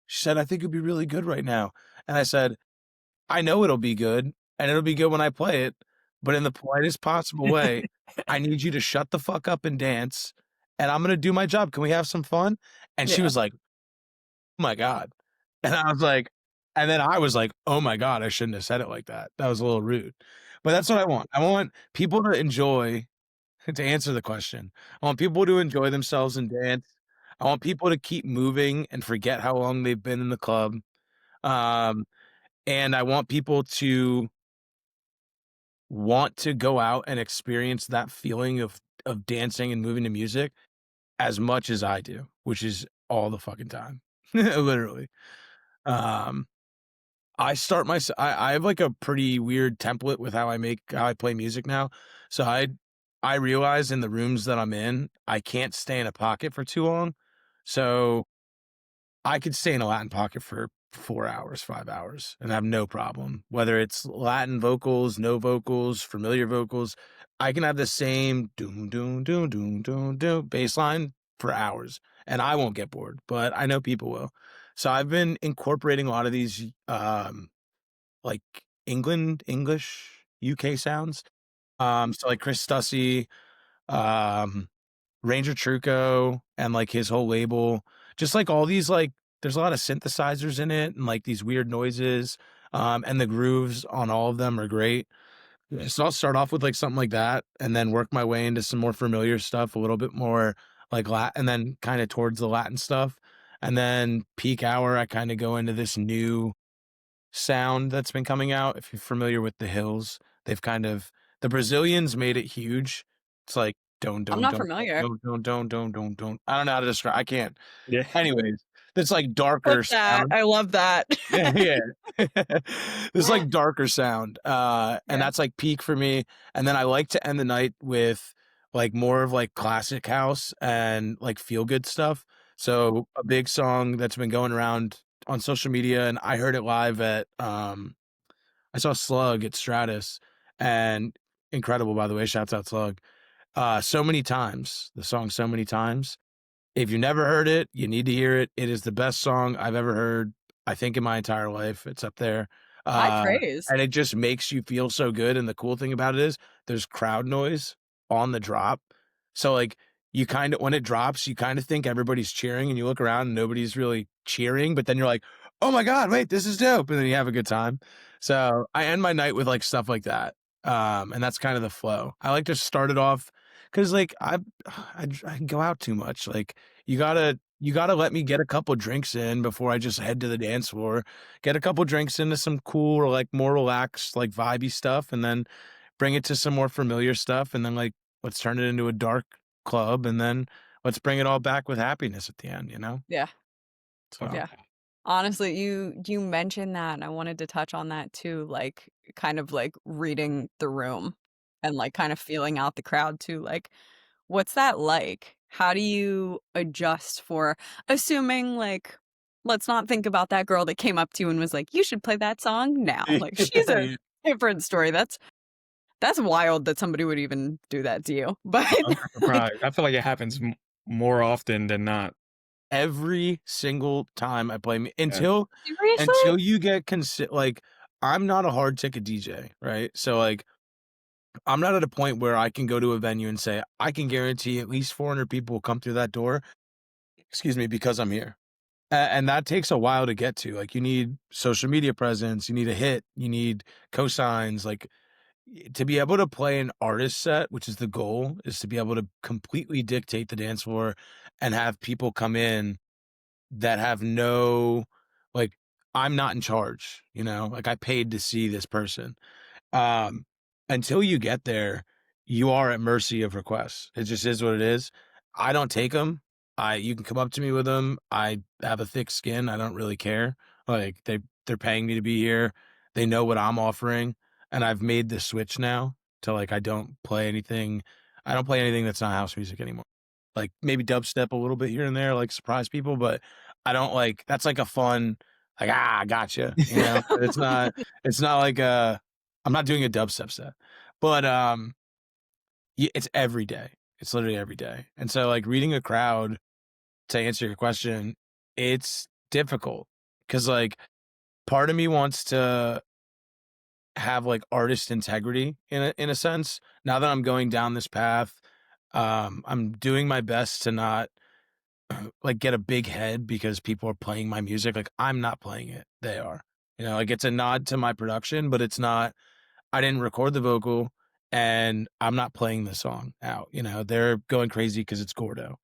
she said, "I think it'd be really good right now." And I said, "I know it'll be good and it'll be good when I play it, but in the politest possible way, I need you to shut the fuck up and dance and I'm going to do my job. Can we have some fun?" And she Yeah. was like, "Oh my God." And I was like, and then I was like, "Oh my God, I shouldn't have said it like that. That was a little rude." But that's what I want. I want people to enjoy to answer the question, I want people to enjoy themselves and dance. I want people to keep moving and forget how long they've been in the club. Um, and I want people to want to go out and experience that feeling of dancing and moving to music as much as I do, which is all the fucking time. Literally. Um, I have like a pretty weird template with how I play music now. So I realize in the rooms that I'm in, I can't stay in a pocket for too long. So I could stay in a Latin pocket for 4 hours, 5 hours and have no problem. Whether it's Latin vocals, no vocals, familiar vocals, I can have the same doom doom doom doom doom doom bass line for hours and I won't get bored, but I know people will. So I've been incorporating a lot of these like English, UK sounds. So like Chris Stussy, um, Ranger Truco, and like his whole label, just like all these like there's a lot of synthesizers in it and like these weird noises. And the grooves on all of them are great. Yeah, so I'll start off with like something like that and then work my way into some more familiar stuff, a little bit more like Latin, and then kind of towards the Latin stuff. And then peak hour, I kind of go into this new sound that's been coming out. If you're familiar with The Hills, they've kind of the Brazilians made it huge. It's like I'm not familiar. don't. I don't know how to describe. I can't. Yeah. Anyways, it's like darker Clip that. sound. I love that. Yeah, yeah. This like darker sound. And Yeah. that's like peak for me. And then I like to end the night with like more of like classic house and like feel good stuff. So a big song that's been going around on social media and I heard it live at I saw Slug at Stratus and incredible by the way, shouts out Slug. So many times, the song So Many Times. If you never heard it, you need to hear it. It is the best song I've ever heard, I think, in my entire life. It's up there. High Uh, praise. and it just makes you feel so good. And the cool thing about it is there's crowd noise on the drop. So, like, you kind of, when it drops, you kind of think everybody's cheering and you look around and nobody's really cheering. But then you're like, oh my God, wait, this is dope. And then you have a good time. So I end my night with like stuff like that. And that's kind of the flow. I like to start it off because like I go out too much. Like you gotta let me get a couple drinks in before I just head to the dance floor. Get a couple drinks into some cool or like more relaxed, like vibey stuff, and then bring it to some more familiar stuff, and then like let's turn it into a dark club, and then let's bring it all back with happiness at the end, you know? Yeah. So Yeah. Honestly, you mentioned that, and I wanted to touch on that too, like, kind of, like, reading the room and, like, kind of feeling out the crowd too, like, what's that like? How do you adjust for assuming, like, let's not think about that girl that came up to you and was like, "You should play that song now." Like, she's a different story. That's wild that somebody would even do that to you. But, I'm not like, surprised. I feel like it happens more often than not. every single time I play Yeah. seriously? until you get like I'm not a hard ticket DJ, right? So like I'm not at a point where I can go to a venue and say, I can guarantee at least 400 people will come through that door, excuse me, because I'm here. And that takes a while to get to. Like, you need social media presence, you need a hit, you need cosigns. Like, to be able to play an artist set, which is the goal, is to be able to completely dictate the dance floor and have people come in that have no, like, I'm not in charge, you know? Like, I paid to see this person. Um, until you get there, you are at mercy of requests. It just is what it is. I don't take them. You can come up to me with them. I have a thick skin. I don't really care. Like, they're paying me to be here. They know what I'm offering, and I've made the switch now to, like, I don't play anything. I don't play anything that's not house music anymore. Like, maybe dubstep a little bit here and there, like surprise people, but I don't like, that's like a fun, like, I gotcha, you know? It's not like I'm not doing a dubstep set, but it's every day. It's literally every day. And so, like, reading a crowd, to answer your question, it's difficult because, like, part of me wants to have, like, artist integrity in a sense. Now that I'm going down this path, I'm doing my best to not like get a big head because people are playing my music. Like, I'm not playing it. They are. You know, like, it's a nod to my production, but it's not, I didn't record the vocal and I'm not playing the song out. You know, they're going crazy because it's Gordo.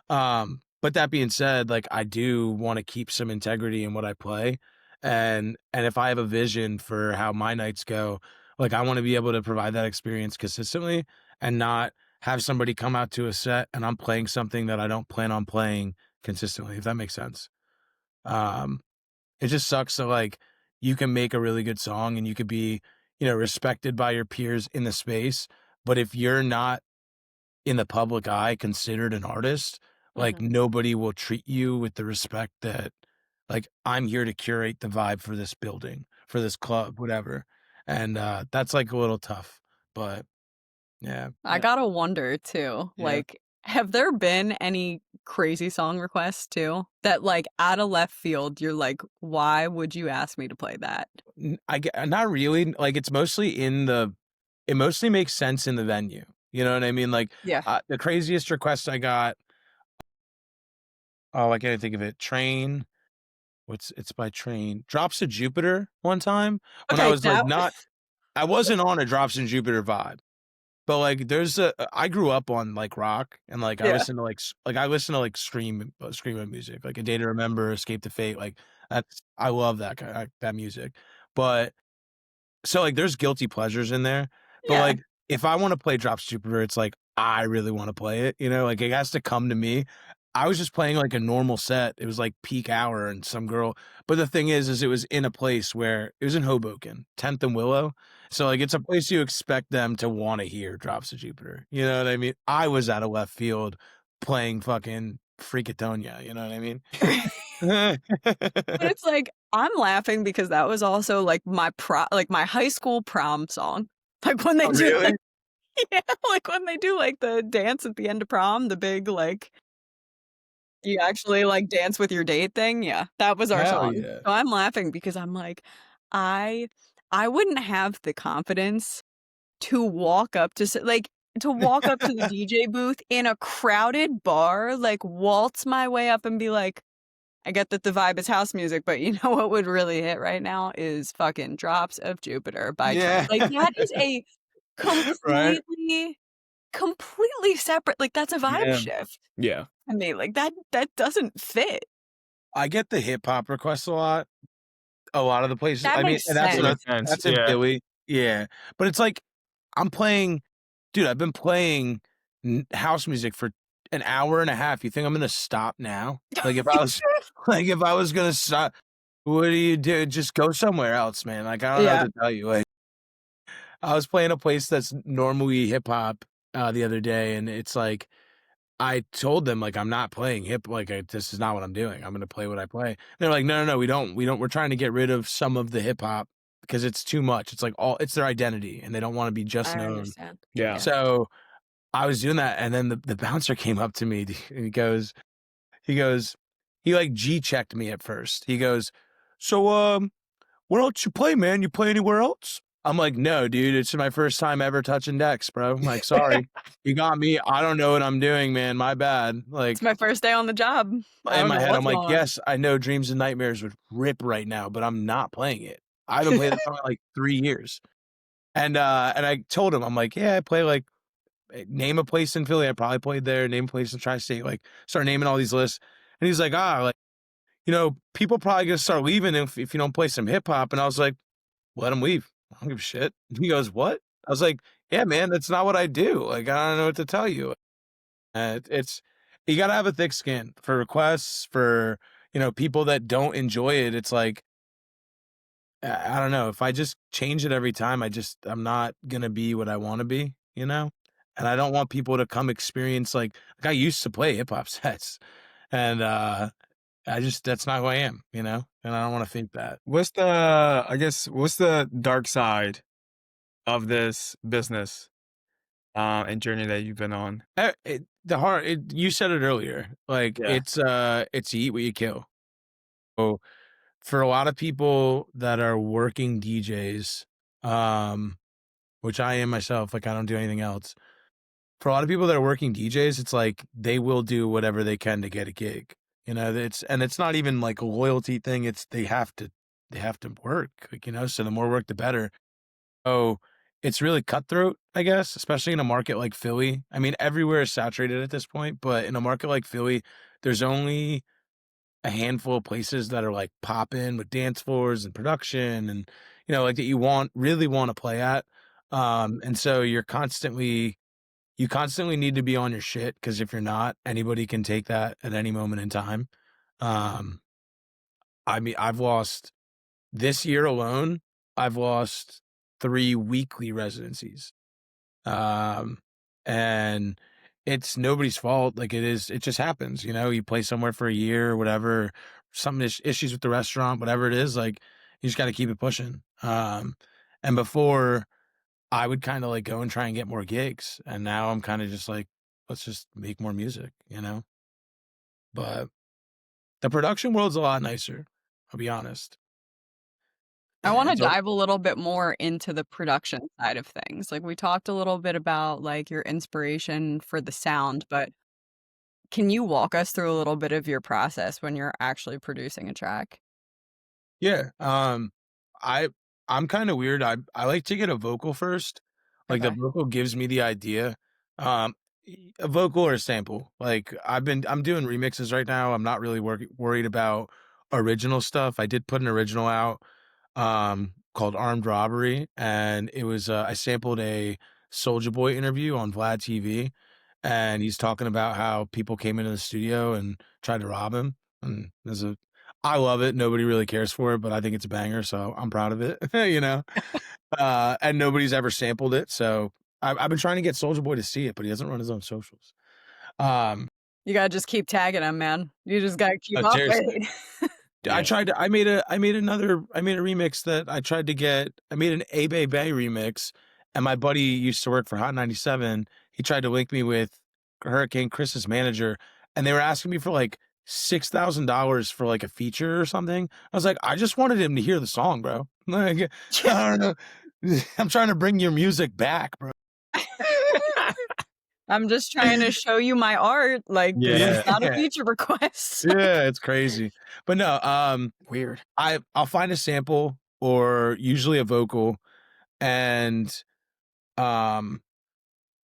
But that being said, like, I do want to keep some integrity in what I play. And if I have a vision for how my nights go, like, I want to be able to provide that experience consistently and not have somebody come out to a set and I'm playing something that I don't plan on playing consistently, if that makes sense. Um, it just sucks that, like, you can make a really good song and you could be, you know, respected by your peers in the space, but if you're not in the public eye considered an artist, like, Mhm. nobody will treat you with the respect that, like, I'm here to curate the vibe for this building, for this club, whatever. And that's, like, a little tough, but yeah. I gotta wonder too, Yeah. like, have there been any crazy song requests too that, like, out of left field, you're like, why would you ask me to play that? I get, not really. Like, it's mostly it mostly makes sense in the venue. You know what I mean? Like, Yeah. the craziest request I got, oh, I can't think of it. Train. It's by Train. Drops of Jupiter one time when I Okay, was like that not, I wasn't on a Drops in Jupiter vibe. But, like, I grew up on, like, rock and, like, I yeah. listen to, I listen to, like, screamo music, like A Day to Remember, Escape the Fate, like, I love that music. But so, like, there's guilty pleasures in there, but, Yeah. like, if I wanna play Drops Jupiter, it's like, I really wanna play it, you know? Like, it has to come to me. I was just playing, like, a normal set. It was, like, peak hour and some girl, but the thing is it was in a place where it was in Hoboken, 10th and Willow. So, like, it's a place you expect them to wanna hear Drops of Jupiter, you know what I mean? I was out of left field playing fucking Freakatonia, you know what I mean? But it's like, I'm laughing because that was also, like, like, my high school prom song. Like, when they Oh, do, really? like yeah, like, when they do, like, the dance at the end of prom, the big, like, you actually, like, dance with your date thing, yeah, that was our Hell song. yeah. So I'm laughing because I'm like, I I wouldn't have the confidence to walk up to to walk up to the DJ booth in a crowded bar, like, waltz my way up and be like, "I get that the vibe is house music, but you know what would really hit right now is fucking Drops of Jupiter by Train." Yeah. Like, that is a Right? completely separate, like, that's a vibe Yeah. shift. Yeah. I mean, like, that doesn't fit. I get the hip hop requests a lot of the places. That I mean, makes and That sense. makes sense. that's in Yeah. Philly. Yeah. But it's like I'm playing, dude, I've been playing house music for an hour and a half. You think I'm gonna stop now? Like, if I was like, if I was gonna stop, what do you do? Just go somewhere else, man. Like, I don't know Yeah. what to tell you. Like, I was playing a place that's normally hip hop the other day, and it's like I told them, like, I'm not playing this is not what I'm doing. I'm gonna play what I play. They're like, no, we don't. We're trying to get rid of some of the hip hop because it's too much. It's like it's their identity, and they don't want to be just I known. understand. Yeah. Yeah. So I was doing that, and then the bouncer came up to me, and he goes, he like G checked me at first. He goes, so why don't you play, man? You play anywhere else? I'm like, "No, dude, it's my first time ever touching decks, bro. I'm like, sorry. You got me. I don't know what I'm doing, man. My bad." It's Like, my first day on the job. I in don't my know head, what's I'm like, going on. "Yes, I know Dreams and Nightmares would rip right now, but I'm not playing it. I haven't played that song in, like, 3 years." And I told him, I'm like, "Yeah, I play, like, name a place in Philly. I probably played there. Name a place in Tri-State." Like, start naming all these lists. And he's like, like, people probably gonna start leaving if you don't play some hip hop." And I was like, "Let them leave. I don't give a shit." He goes, "What?" I was like, "Yeah, man, that's not what I do. Like, I don't know what to tell you." It's you gotta have a thick skin for requests, for, people that don't enjoy it. It's like, I don't know. If I just change it every time, I'm not gonna be what I wanna be, you know? And I don't want people to come experience like I used to play hip hop sets, and, that's not who I am, you know? And I don't wanna think that. What's the dark side of this business, and journey that you've been on? You said it earlier, like, Yeah. it's you eat what you kill. So, for a lot of people that are working DJs, um, which I am myself, like, I don't do anything else. For a lot of people that are working DJs, it's like they will do whatever they can to get a gig. It's not even like a loyalty thing, it's they have to work, like, so the more work the better. Oh, it's really cutthroat, I guess, especially in a market like Philly. I mean, everywhere is saturated at this point, but in a market like Philly, there's only a handful of places that are like popping with dance floors and production and, like that you really want to play at. And so you constantly need to be on your shit, because if you're not, anybody can take that at any moment in time. Um, I mean, this year alone, I've lost 3 weekly residencies. Um, and it's nobody's fault. Like, it just happens. You play somewhere for a year or whatever, some issues with the restaurant, whatever it is, like, you just got to keep it pushing. And before, I would kind of like go and try and get more gigs. And now I'm kind of just like, let's just make more music. But the production world's a lot nicer. I'll be honest. I wanna So dive a little bit more into the production side of things. Like, we talked a little bit about, like, your inspiration for the sound, but can you walk us through a little bit of your process when you're actually producing a track? yeah, I I'm kind of weird. I like to get a vocal first. Like, the Okay. vocal gives me the idea. Um, a vocal or a sample. Like, I'm doing remixes right now. I'm not really worried about original stuff. I did put an original out, called Armed Robbery, and it was I sampled a Soldier Boy interview on Vlad TV, and he's talking about how people came into the studio and tried to rob him. And I love it. Nobody really cares for it, but I think it's a banger, so I'm proud of it. you know, and nobody's ever sampled it, so I've been trying to get Soldier Boy to see it, but he doesn't run his own socials. Um, You gotta just keep tagging them, man. You just gotta keep Seriously. operating. I Yeah. tried to I made a remix that I made an Abe Bay remix, and my buddy used to work for Hot 97. He tried to link me with Hurricane Chris's manager, and they were asking me for, like, $6,000 for, like, a feature or something. I was like, "I just wanted him to hear the song, bro." Like, I don't know. I'm trying to bring your music back, bro. I'm just trying to show you my art, like, this is Yeah. not a Yeah. feature request. Yeah, it's crazy. But no, Weird. I'll find a sample or usually a vocal, and um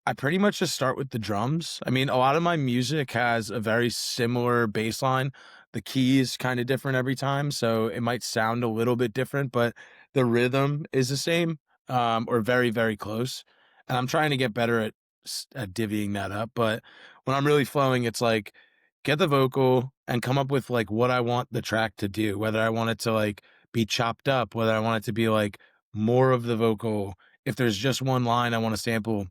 I pretty much just start with the drums. I mean, a lot of my music has a very similar bass line. The key is kind of different every time, so it might sound a little bit different, but the rhythm is the same, or very, very close. And I'm trying to get better at divvying that up. But when I'm really flowing, it's like get the vocal and come up with like what I want the track to do, whether I want it to like be chopped up, whether I want it to be like more of the vocal. If there's just one line I want to sample,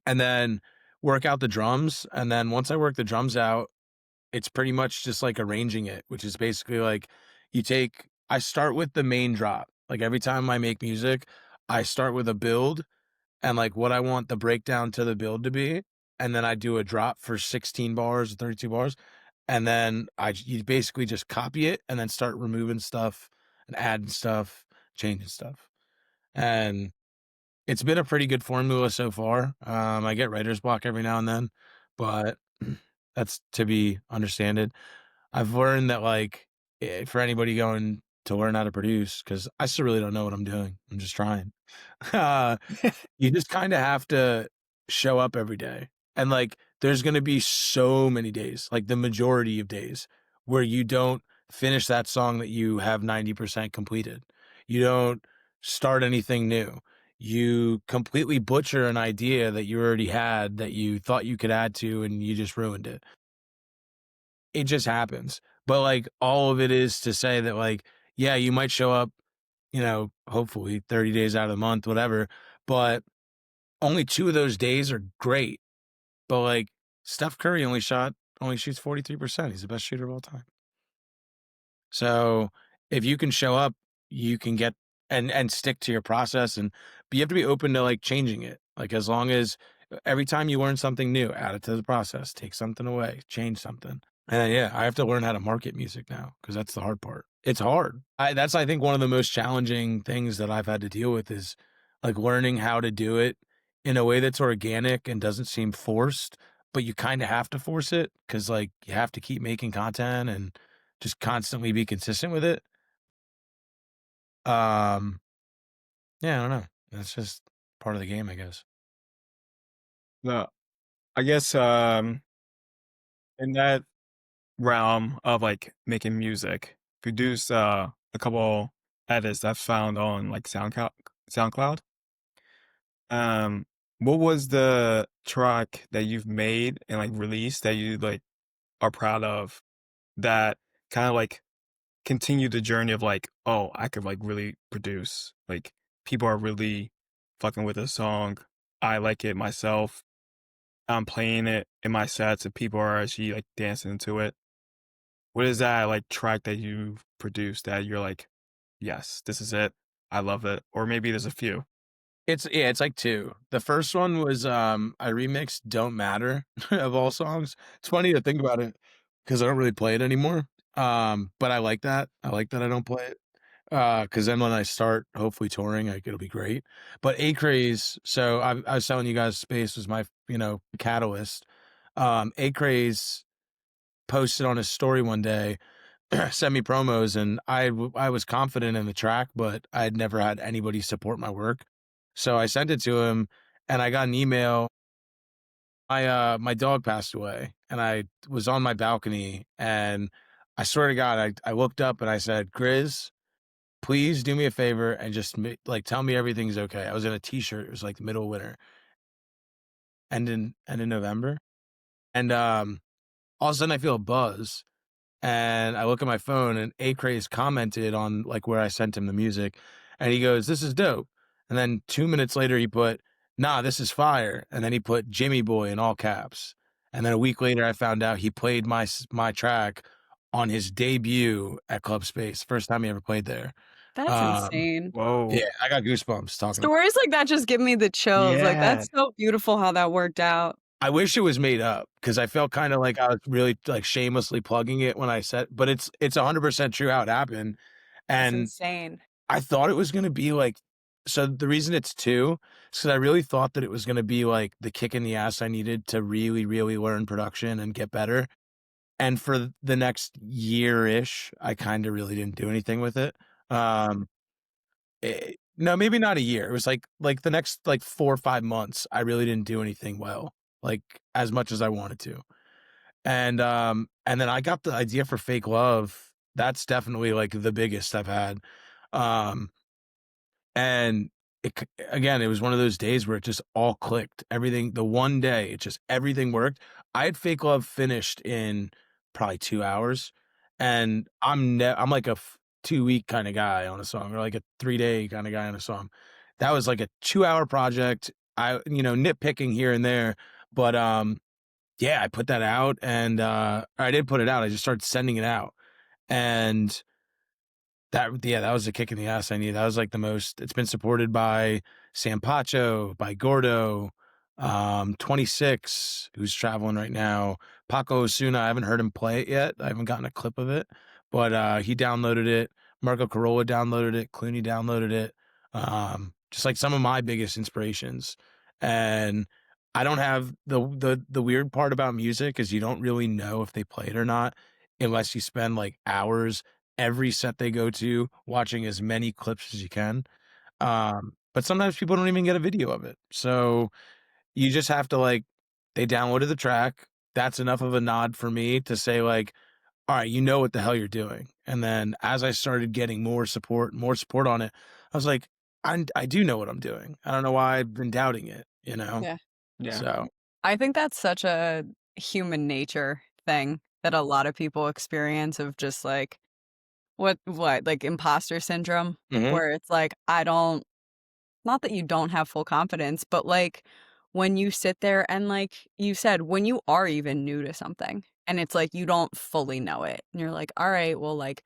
and then work out the drums. And then once I work the drums out, it's pretty much just like arranging it, which is basically like I start with the main drop. Like, every time I make music, I start with a build and like what I want the breakdown to the build to be. And then I do a drop for 16 bars or 32 bars. And then you basically just copy it and then start removing stuff and adding stuff, changing stuff. and it's been a pretty good formula so far. I get writer's block every now and then, but that's to be understanded. I've learned that like for anybody going to learn how to produce, because I still really don't know what I'm doing. I'm just trying. uh, you just kind of have to show up every day. And like there's going to be so many days, like the majority of days, where you don't finish that song that you have 90% completed. You don't start anything new. You completely butcher an idea that you already had that you thought you could add to, and you just ruined it. It just happens. But like all of it is to say that like, yeah, you might show up, hopefully 30 days out of the month, whatever, but only 2 of those days are great. But like Steph Curry only shoots 43%. He's the best shooter of all time. So if you can show up, you can get and stick to your process, but you have to be open to like changing it. Like as long as every time you learn something new, add it to the process, take something away, change something. And then, yeah, I have to learn how to market music now because that's the hard part. It's hard. That's I think one of the most challenging things that I've had to deal with is like learning how to do it in a way that's organic and doesn't seem forced, but you kind of have to force it because like you have to keep making content and just constantly be consistent with it. Um, yeah, I don't know. That's just part of the game, I guess. No, I guess in that realm of like making music, produce a couple edits I've found on like SoundCloud. Um, what was the track that you've made and like released that you like are proud of that kind of like continue the journey of like, oh, I could like really produce. Like people are really fucking with this song. I like it myself. I'm playing it in my sets and people are actually like dancing to it. What is that like track that you've produced that you're like, yes, this is it. I love it. Or maybe there's a few. It's like 2. The first one was, I remixed Don't Matter of all songs. It's funny to think about it because I don't really play it anymore. But I like that. I like that I don't play it. Because then when I start hopefully touring, like it'll be great. But Acraze, so I was telling you guys Space was my, catalyst. Acraze posted on his story one day, sent me promos, and I was confident in the track, but I had never had anybody support my work. So I sent it to him, and I got an email. My dog passed away, and I was on my balcony, and I swear to God, I looked up and I said, "Grizz, please do me a favor and just like tell me everything's okay." I was in a t-shirt. It was like the middle of winter, and in November, and all of a sudden I feel a buzz. And I look at my phone, and Acraze commented on like where I sent him the music, and he goes, "This is dope." And then 2 minutes later, he put, "Nah, this is fire." And then he put Jimmy Boy in all caps. And then a week later, I found out he played my track on his debut at Club Space, first time he ever played there. That's Um, insane. Whoa. yeah, I got goosebumps talking about. Stories like that just give me the chills. Like, Yeah. that's so beautiful how that worked out. I wish it was made up because I felt kind of like I was really like shamelessly plugging it when I said, but it's 100% true how it happened. That's And insane. I thought it was gonna be like, so the reason it's 2 is 'cause I really thought that it was gonna be like the kick in the ass I needed to really, really learn production and get better. And for the next year-ish, I kinda really didn't do anything with it. No, maybe not a year. It was like the next like 4 or 5 months, I really didn't do anything well, like as much as I wanted to. And then I got the idea for Fake Love. That's definitely like the biggest I've had. Um And again, it was one of those days where it just all clicked. Everything, the one day, everything worked. I had Fake Love finished in probably 2 hours, and I'm like a 2 week kind of guy on a song, or like a 3 day kind of guy on a song. That was like a 2 hour project. Nitpicking here and there, but yeah, I put that out, and I did put it out. I just started sending it out, and that was a kick in the ass I need. That was like the most. It's been supported by Sam Pacho, by Gordo, 26, who's traveling right now. Paco Osuna, I haven't heard him play it yet. I haven't gotten a clip of it, but he downloaded it. Marco Carolla downloaded it. Clooney downloaded it. just like some of my biggest inspirations. And I don't have the weird part about music is you don't really know if they play it or not unless you spend like hours every set they go to watching as many clips as you can. But sometimes people don't even get a video of it. So you just have to like they downloaded the track. That's enough of a nod for me to say like, all right, you know what the hell you're doing. And then as I started getting more support on it, I was like, I do know what I'm doing. I don't know why I've been doubting it, you know? Yeah. Yeah. So I think that's such a human nature thing that a lot of people experience of just like like imposter syndrome, mhm. where it's like, I don't, not that you don't have full confidence, but like when you sit there and like you said, when you are even new to something and it's like you don't fully know it and you're like, all right, well, like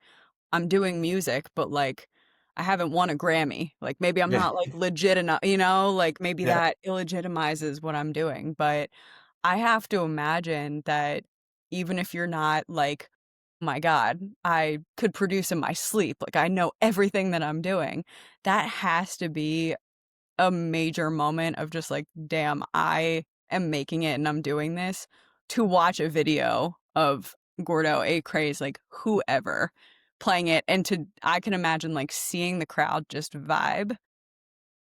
I'm doing music, but like I haven't won a Grammy. Like maybe I'm Yeah. not like legit enough, you know, like maybe Yeah. that illegitimizes what I'm doing. But I have to imagine that even if you're not like, my God, I could produce in my sleep, like I know everything that I'm doing, that has to be a major moment of just like, damn, I am making it and I'm doing this, to watch a video of Gordo, A Craze, like whoever playing it. And to, I can imagine like seeing the crowd just vibe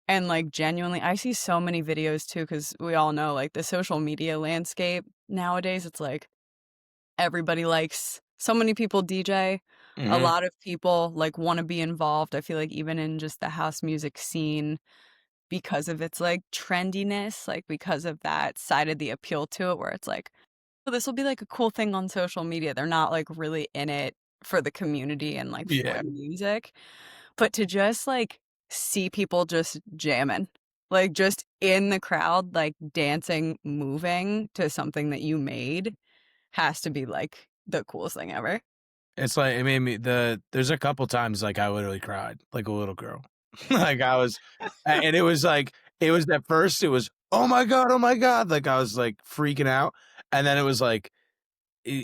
and like genuinely, I see so many videos too, because we all know like the social media landscape nowadays, it's like everybody likes, so many people DJ. A Mhm. lot of people like want to be involved. I feel like even in just the house music scene, because of its, like, trendiness, like, because of that side of the appeal to it where it's like, "Oh, this will be, like, a cool thing on social media." They're not, like, really in it for the community and, like, for Yeah. the music, but to just, like, see people just jamming, like, just in the crowd, like, dancing, moving to something that you made has to be, like, the coolest thing ever. It's like it made me there's a couple times like I literally cried like a little girl. Like I was and it was like it was at first it was, "Oh my god, oh my god." Like I was like freaking out. And then it was like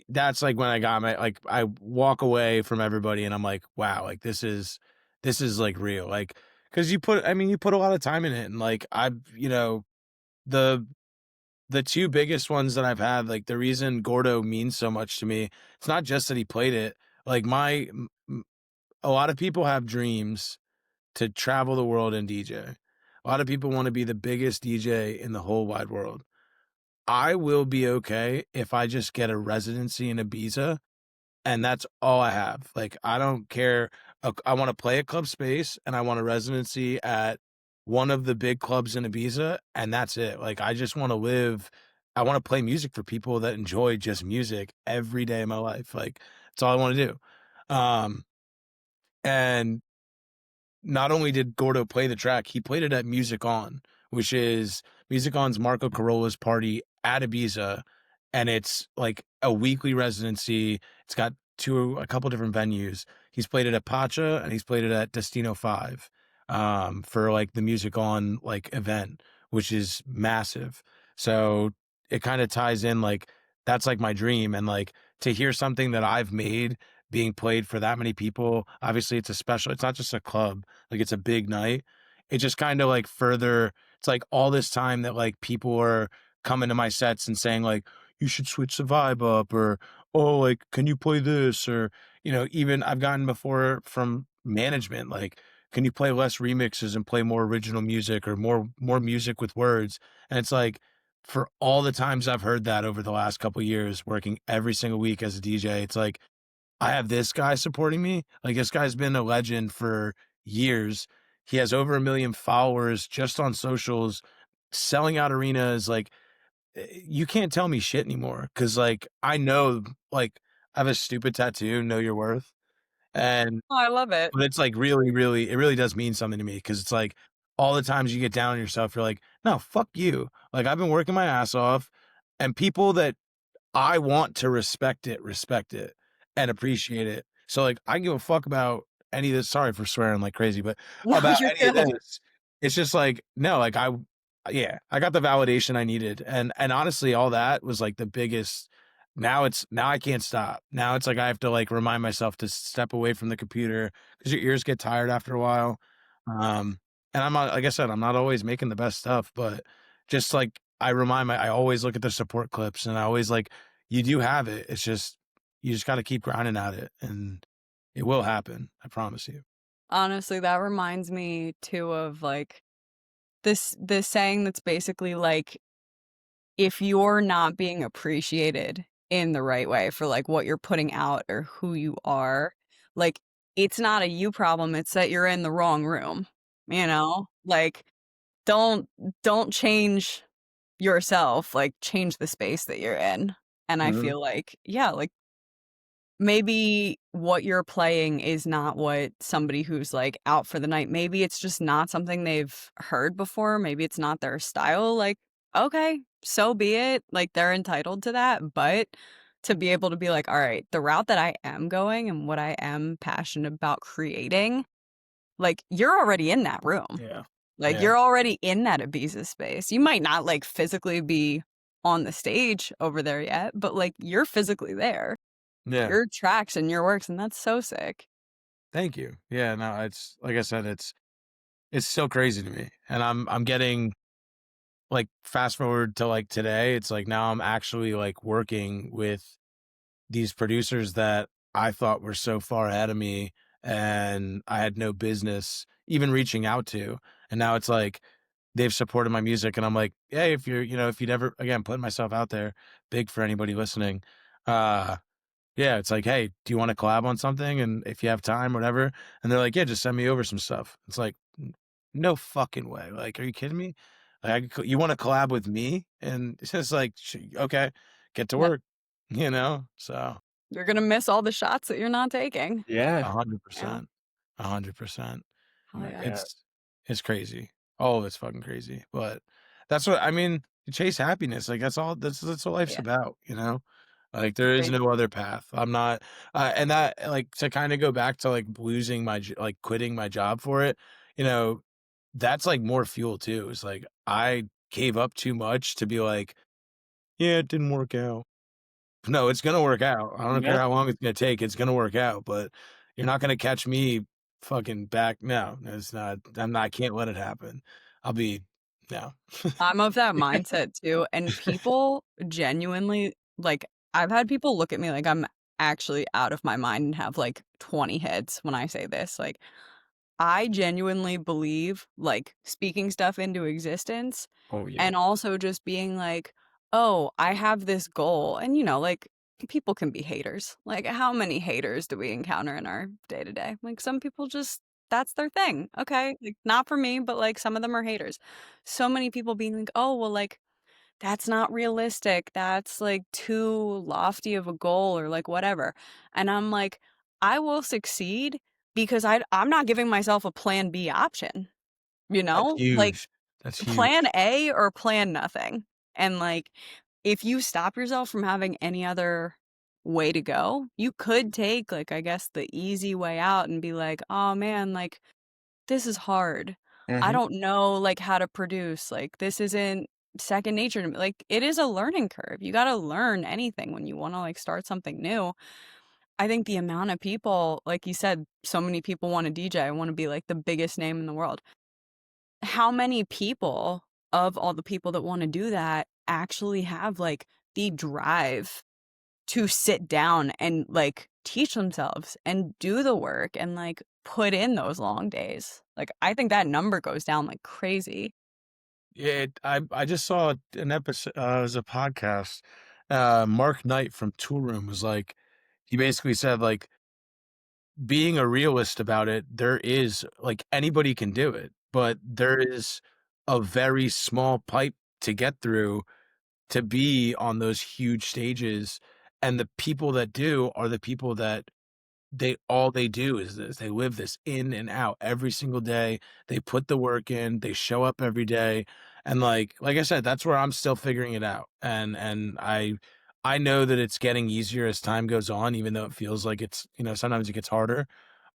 that's like when I got my like I walk away from everybody and I'm like, wow, like this is like real. Like cuz you put I mean you put a lot of time in it and like I've, the the two biggest ones that I've had, like the reason Gordo means so much to me, it's not just that he played it. Like a lot of people have dreams to travel the world and DJ. A lot of people want to be the biggest DJ in the whole wide world. I will be okay if I just get a residency in Ibiza and that's all I have. Like, I don't care. I want to play at Club Space and I want a residency at one of the big clubs in Ibiza, and that's it. Like, I just want to live. I want to play music for people that enjoy just music every day of my life. Like, that's all I want to do. And not only did Gordo play the track, he played it at Music On, which is Music On's Marco Carola's party at Ibiza, and it's like a weekly residency. It's got a couple different venues. He's played it at Pacha and he's played it at Destino 5 for like the Music On like event, which is massive. So it kind of ties in like that's like my dream and like to hear something that I've made being played for that many people. Obviously it's a special, it's not just a club, like it's a big night. It just kind of like further, it's like all this time that like people are coming to my sets and saying like, you should switch the vibe up or, oh, like, can you play this? Or, even I've gotten before from management, like, can you play less remixes and play more original music or more music with words? And it's like, for all the times I've heard that over the last couple years, working every single week as a DJ, it's like, I have this guy supporting me. Like this guy's been a legend for years. He has over 1 million followers just on socials, selling out arenas. Like you can't tell me shit anymore. Cause like I know like I have a stupid tattoo, know your worth. And Oh, I love it. but it's like really, really, it really does mean something to me. Cause it's like all the times you get down on yourself, you're like, no, fuck you. Like I've been working my ass off and people that I want to respect it, and appreciate it. So, like, I give a fuck about any of this sorry for swearing like crazy, but No, about you're any of good. this. It's just like, no, like, yeah, I got the validation I needed, and honestly, all that was, like, the biggest now I can't stop. Now it's like I have to, like, remind myself to step away from the computer because your ears get tired after a while. Um and I'm not, like I said, I'm not always making the best stuff, but just like I always look at the support clips, and I always like, you do have it. It's just, you just got to keep grinding at it, and it will happen. I promise you. Honestly, that reminds me too of like this saying that's basically like, if you're not being appreciated in the right way for like what you're putting out or who you are, like it's not a you problem, it's that you're in the wrong room, you know? Like don't don't change yourself, like change the space that you're in. And I Mhm. feel like, yeah, like maybe what you're playing is not what somebody who's like out for the night, maybe it's just not something they've heard before, maybe it's not their style. Like, okay, so be it. Like they're entitled to that, but to be able to be like, all right, the route that I am going and what I am passionate about creating, like you're already in that room. Yeah. Like Yeah. you're already in that Ibiza space. You might not like physically be on the stage over there yet, but like you're physically there. Yeah. Your tracks and your works, and that's so sick. Thank you. Yeah. No, it's like I said, it's so crazy to me, and I'm getting, like, fast forward to like today. It's like now I'm actually like working with these producers that I thought were so far ahead of me, and I had no business even reaching out to. And now it's like they've supported my music, and I'm like, hey, if you're, if you'd ever, again, putting myself out there big for anybody listening. Uh, yeah, it's like, hey, do you want to collab on something? And if you have time, whatever. And they're like, yeah, just send me over some stuff. It's like, no fucking way. Like, are you kidding me? Like, you want to collab with me? And it's just like, okay, get to Yep. work, So You're gonna miss all the shots that you're not taking. Yeah. 'Kay. 100%, 100%. Hell yeah. Yeah. It's crazy. All of it's fucking crazy. But that's what I mean. Chase happiness. Like that's what life's Yeah. about. Like there is Great. no other path. I'm not, and that, like, to kind of go back to like losing like quitting my job for it. You know, that's like more fuel too. It's like I gave up too much to be like, yeah, it didn't work out. No, it's gonna work out. I don't care Yeah. how long it's gonna take, it's gonna work out, but you're not gonna catch me fucking back. No, it's not. I can't let it happen. I'll be no. I'm of that mindset too, and people genuinely like, I've had people look at me like I'm actually out of my mind and have, like, 20 heads when I say this, like, I genuinely believe, like, speaking stuff into existence Oh yeah. and also just being like, "Oh, I have this goal," and, like, people can be haters. Like, how many haters do we encounter in our day to day? Like, some people just that's their thing. Okay, like, not for me, but, like, some of them are haters. So many people being like, "Oh, well, like, that's not realistic. That's, like, too lofty of a goal," or, like, whatever. And I'm like, "I will succeed because I'm not giving myself a plan B option." You That's know? Like, huge. That's plan huge. A or plan nothing. And, like, if you stop yourself from having any other way to go, you could take, like, I guess, the easy way out and be like, "Oh, man, like, this is hard. I Mhm. don't know, like, how to produce, like, this isn't second nature to me." Like, it is a learning curve. You gotta learn anything when you wanna, like, start something new. I think the amount of people like you said, so many people wanna DJ, wanna be, like, the biggest name in the world. How many people of all the people that wanna do that actually have, like, the drive to sit down and, like, teach themselves and do the work and, like, put in those long days? Like, I think that number goes down like crazy. Yeah, I just saw an episode. It was a podcast. Mark Knight from Tool Room was like, he basically said like, being a realist about it, there is like anybody can do it, but there is a very small pipe to get through to be on those huge stages. And the people that do are the people that all they do is this. They live this in and out every single day. They put the work in, they show up every day. And like I said, that's where I'm still figuring it out. And I know that it's getting easier as time goes on, even though it feels like it's, sometimes it gets harder.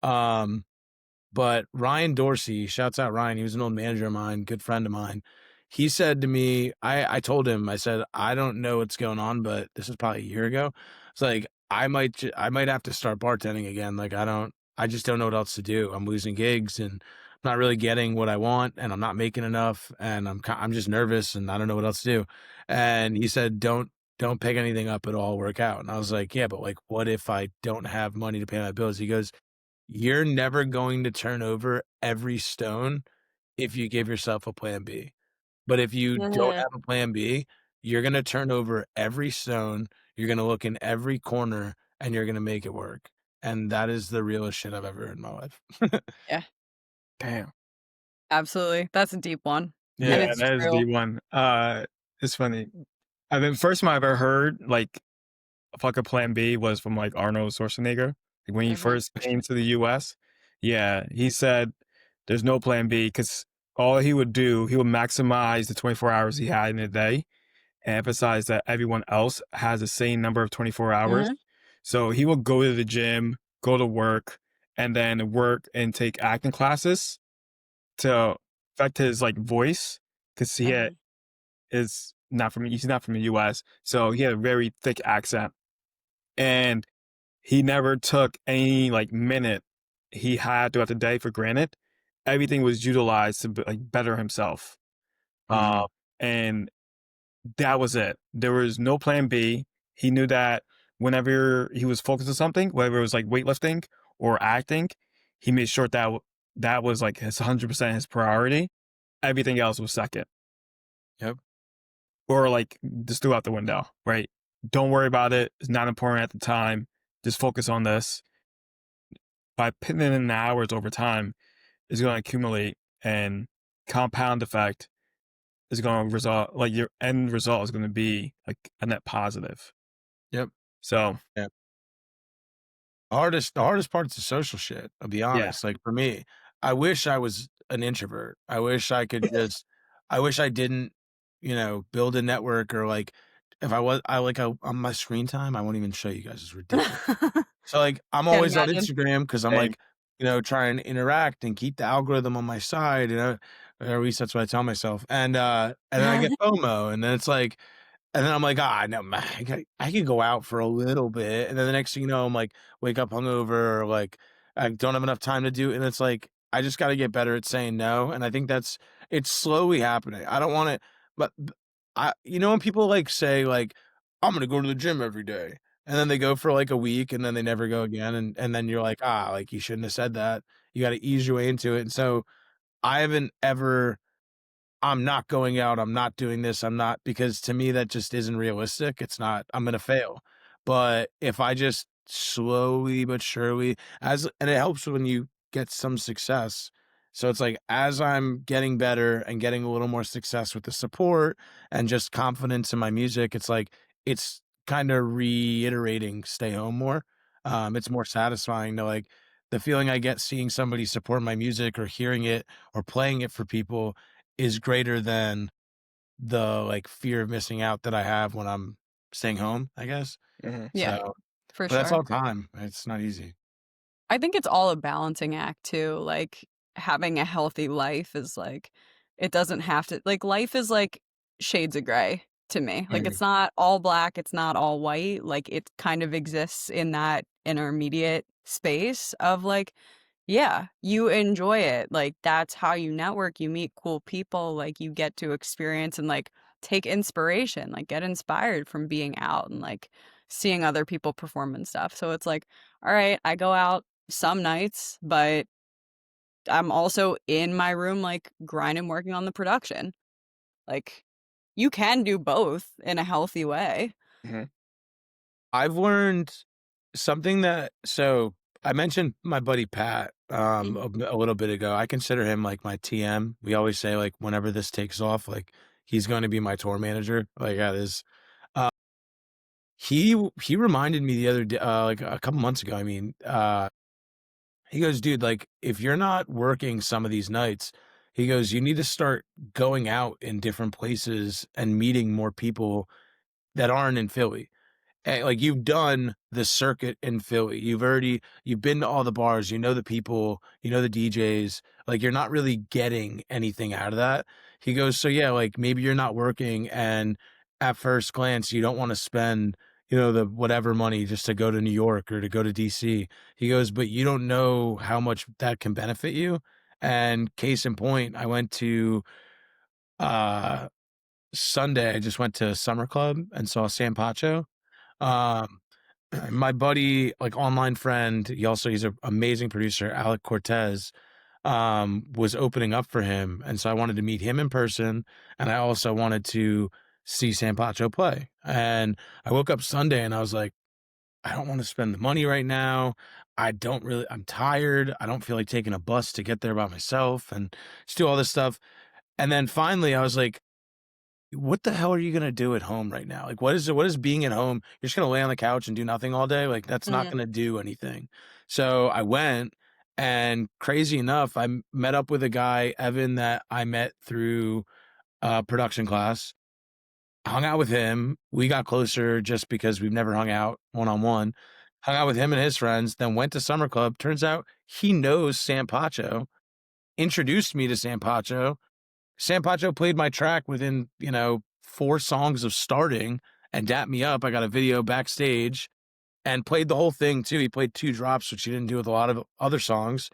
Um, but Ryan Dorsey, shouts out Ryan, he was an old manager of mine, good friend of mine. He said to me, I told him, I said, I don't know what's going on, but this is probably a year ago. It's like, I might have to start bartending again. Like, I just don't know what else to do. I'm losing gigs and not really getting what I want and I'm not making enough and I'm just nervous and I don't know what else to do. And he said, don't pick anything up, it'll all work out. And I was like, yeah, but like, what if I don't have money to pay my bills? He goes, you're never going to turn over every stone if you give yourself a plan B. But if you don't Mhm. have a plan B, you're gonna turn over every stone, you're gonna look in every corner, and you're gonna make it work. And that is the realest shit I've ever heard in my life. Yeah, Damn. absolutely. That's a deep one, and Yeah, it's that is true. the one. It's funny. I mean, first time I ever heard like fuck a plan B was from like Arnold Schwarzenegger. Like when he Mhm. first came to the US. Yeah, he said there's no plan B because all he would do, he would maximize the 24 hours he had in a day and emphasize that everyone else has the same number of 24 hours. Mhm. So he would go to the gym, go to work, and then work and take acting classes to affect his like voice because Mhm. he's not from the US. So he had a very thick accent. And he never took any like minute he had throughout the day for granted. Everything was utilized to like better himself. Mhm. Uh, and that was it. There was no plan B. He knew that whenever he was focused on something, whether it was like weightlifting or acting, he made sure that that was like his 100% his priority. Everything else was second, Yep. or like just threw out the window, right? Don't worry about it. It's not important at the time. Just focus on this. By putting in the hours over time, is going to accumulate and compound effect is going to result, like your end result is going to be like a net positive. Yep. So, Yeah. The hardest part's the social shit, I'll be yeah. honest. Like, for me, I wish I was an introvert. I wish I could just I wish I didn't, build a network or, like, if I was on my screen time, I won't even show you guys, it's ridiculous. So, like, I'm Can't always on imagine. Instagram because 'cause I'm, Same. like, trying to interact and keep the algorithm on my side, or at least that's what I tell myself, and then I get FOMO, and then it's like and then I'm like, "Ah, no, man, I could go out for a little bit," and then the next thing you know, I'm like, wake up hungover or, like, I don't have enough time to do and it's like, I just gotta get better at saying no, and I think it's slowly happening. I don't want it but b when people, like, say, like, "I'm gonna go to the gym every day," and then they go for, like, a week, and then they never go again, and then you're like, "Ah, like, you shouldn't have said that." You gotta ease your way into it, and so, I haven't ever I'm not going out, I'm not doing this, I'm not because to me that just isn't realistic. It's not I'm gonna fail. But if I just slowly but surely and it helps when you get some success. So it's like as I'm getting better and getting a little more success with the support and just confidence in my music, it's like it's kind of reiterating stay home more. It's more satisfying to like the feeling I get seeing somebody support my music or hearing it or playing it for people is greater than the, like, fear of missing out that I have when I'm staying home, I guess. Mhm. Yeah, So for but that's sure. all time. It's not easy. I think it's all a balancing act too, like, having a healthy life is, like it doesn't have to like, life is like shades of gray to me, like, Mhm. it's not all black, it's not all white, like, it kind of exists in that intermediate space of, like, yeah, you enjoy it, like, that's how you network, you meet cool people, like, you get to experience and, like, take inspiration, like, get inspired from being out and, like, seeing other people perform and stuff, so it's like, "Alright, I go out some nights, but I'm also in my room, like, grinding, working on the production." Like, you can do both in a healthy way. Mhm. I've learned something that so I mentioned my buddy Pat, Mhm. a little bit ago. I consider him like my TM. We always say, like, whenever this takes off, like, he's gonna be my tour manager. Like, that is uh, he reminded me the other day, like, a couple months ago, I mean, he goes, "Dude, like, if you're not working some of these nights," he goes, "you need to start going out in different places and meeting more people that aren't in Philly." Like, you've done the circuit in Philly. You've been to all the bars, you know the people, you know the DJs, like, you're not really getting anything out of that. He goes, "So, yeah, like, maybe you're not working, and at first glance, you don't wanna spend, the whatever money just to go to New York or to go to DC." He goes, "But you don't know how much that can benefit you." And case in point, I went to uh Sunday, I just went to Summer Club and saw Sam Pacho. Um, my buddy, like online friend, he's an amazing producer, Alec Cortez, was opening up for him. And so I wanted to meet him in person. And I also wanted to see Sam Pacho play. And I woke up Sunday and I was like, I don't want to spend the money right now. I'm tired. I don't feel like taking a bus to get there by myself and just do all this stuff. And then finally I was like, what the hell are you gonna do at home right now? Like, what is being at home? You're just gonna lay on the couch and do nothing all day? Like, that's not Mhm. gonna do anything. So I went, and crazy enough, met up with a guy, Evan, that I met through production class. Hung out with him. We got closer just because we've never hung out one on one. Hung out with him and his friends, then went to Summer Club. Turns out he knows Sam Pacho, introduced me to Sam Pacho. Sam Pacho played my track within, 4 songs of starting and dapped me up. I got a video backstage and played the whole thing too. He played 2 drops, which he didn't do with a lot of other songs.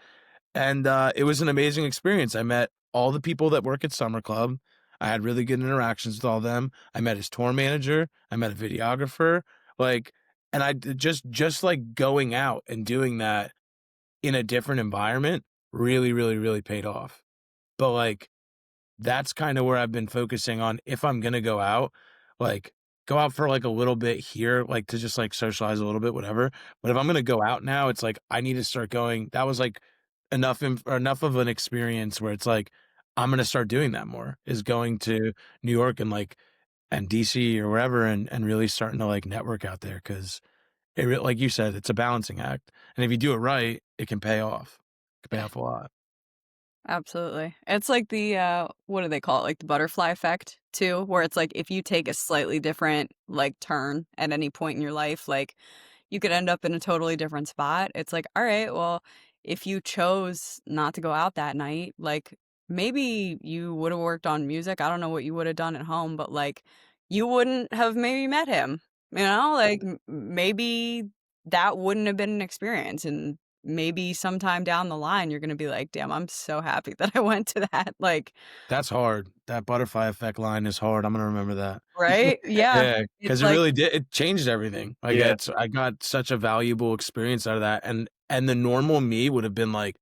And it was an amazing experience. I met all the people that work at Summer Club. I had really good interactions with all of them. I met his tour manager. I met a videographer. Like, and just like going out and doing that in a different environment really, really, really paid off. But like, that's kinda where I've been focusing on if I'm gonna go out, like, go out for, like, a little bit here, like, to just, like, socialize a little bit, whatever, but if I'm gonna go out now, it's like, I need to start going that was, like, enough of an experience where it's like, I'm gonna start doing that more, is going to New York and, like and DC or wherever and really starting to, like, network out there 'cause like you said, it's a balancing act, and if you do it right, it can pay off. It can pay off a lot. Absolutely. It's like the, what do they call it? Like the butterfly effect too, where it's like if you take a slightly different like turn at any point in your life, like you could end up in a totally different spot. It's like, all right, well, if you chose not to go out that night, like maybe you would have worked on music. I don't know what you would have done at home, but like you wouldn't have maybe met him, like maybe that wouldn't have been an experience. And maybe sometime down the line, you're gonna be like, "Damn, I'm so happy that I went to that." Like, That's hard. That butterfly effect line is hard. I'm gonna remember that. right? Yeah. Yeah, It's because it like, really did it changed everything. Yeah. I got such a valuable experience out of that, and the normal me would have been like,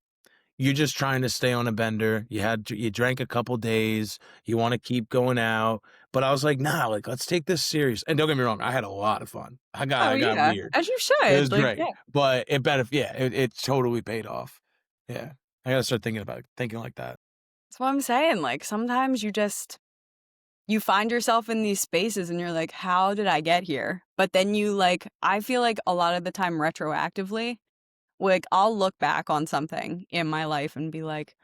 "You're just trying to stay on a bender. You drank a couple days. You wanna keep going out." But I was like, "Nah, like, let's take this serious." And don't get me wrong, I had a lot of fun. oh, I got yeah, weird. as you It was should. Like, great, yeah. but it totally paid off. Yeah. I gotta start thinking like that. That's what I'm saying. Like, sometimes you find yourself in these spaces and you're like, "How did I get here?" But then I feel like a lot of the time retroactively, like, I'll look back on something in my life and be like,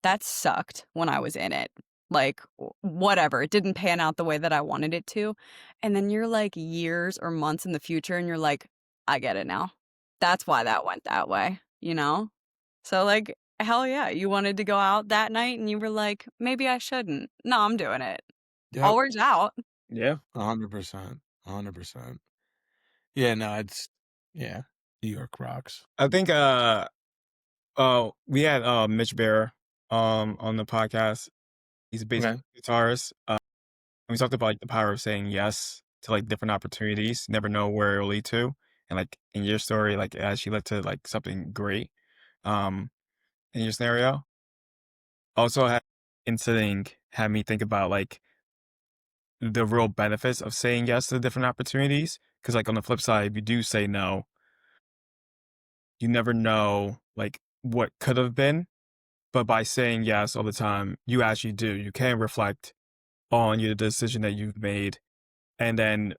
"That sucked when I was in it." Like, whatever, it didn't pan out the way that I wanted it to, and then you're, like, years or months in the future, and you're like, "I get it now. That's why that went that way," you know? So, like, hell yeah, you wanted to go out that night, and you were like, "Maybe I shouldn't. No, I'm doing it. Yep. All works out." Yeah. 100%, 100%. Yeah, no, it's yeah, New York rocks. I think we had Mitch Bear on the podcast. He's a basic Okay. guitarist. And we talked about like, the power of saying yes to like different opportunities. Never know where it'll lead to. And like in your story, like it actually led to like something great. Um in your scenario. Also had incident had me think about like the real benefits of saying yes to different opportunities. Cause like on the flip side, if you do say no, you never know like what could have been. But by saying yes all the time, you actually do. You can reflect on your decision that you've made and then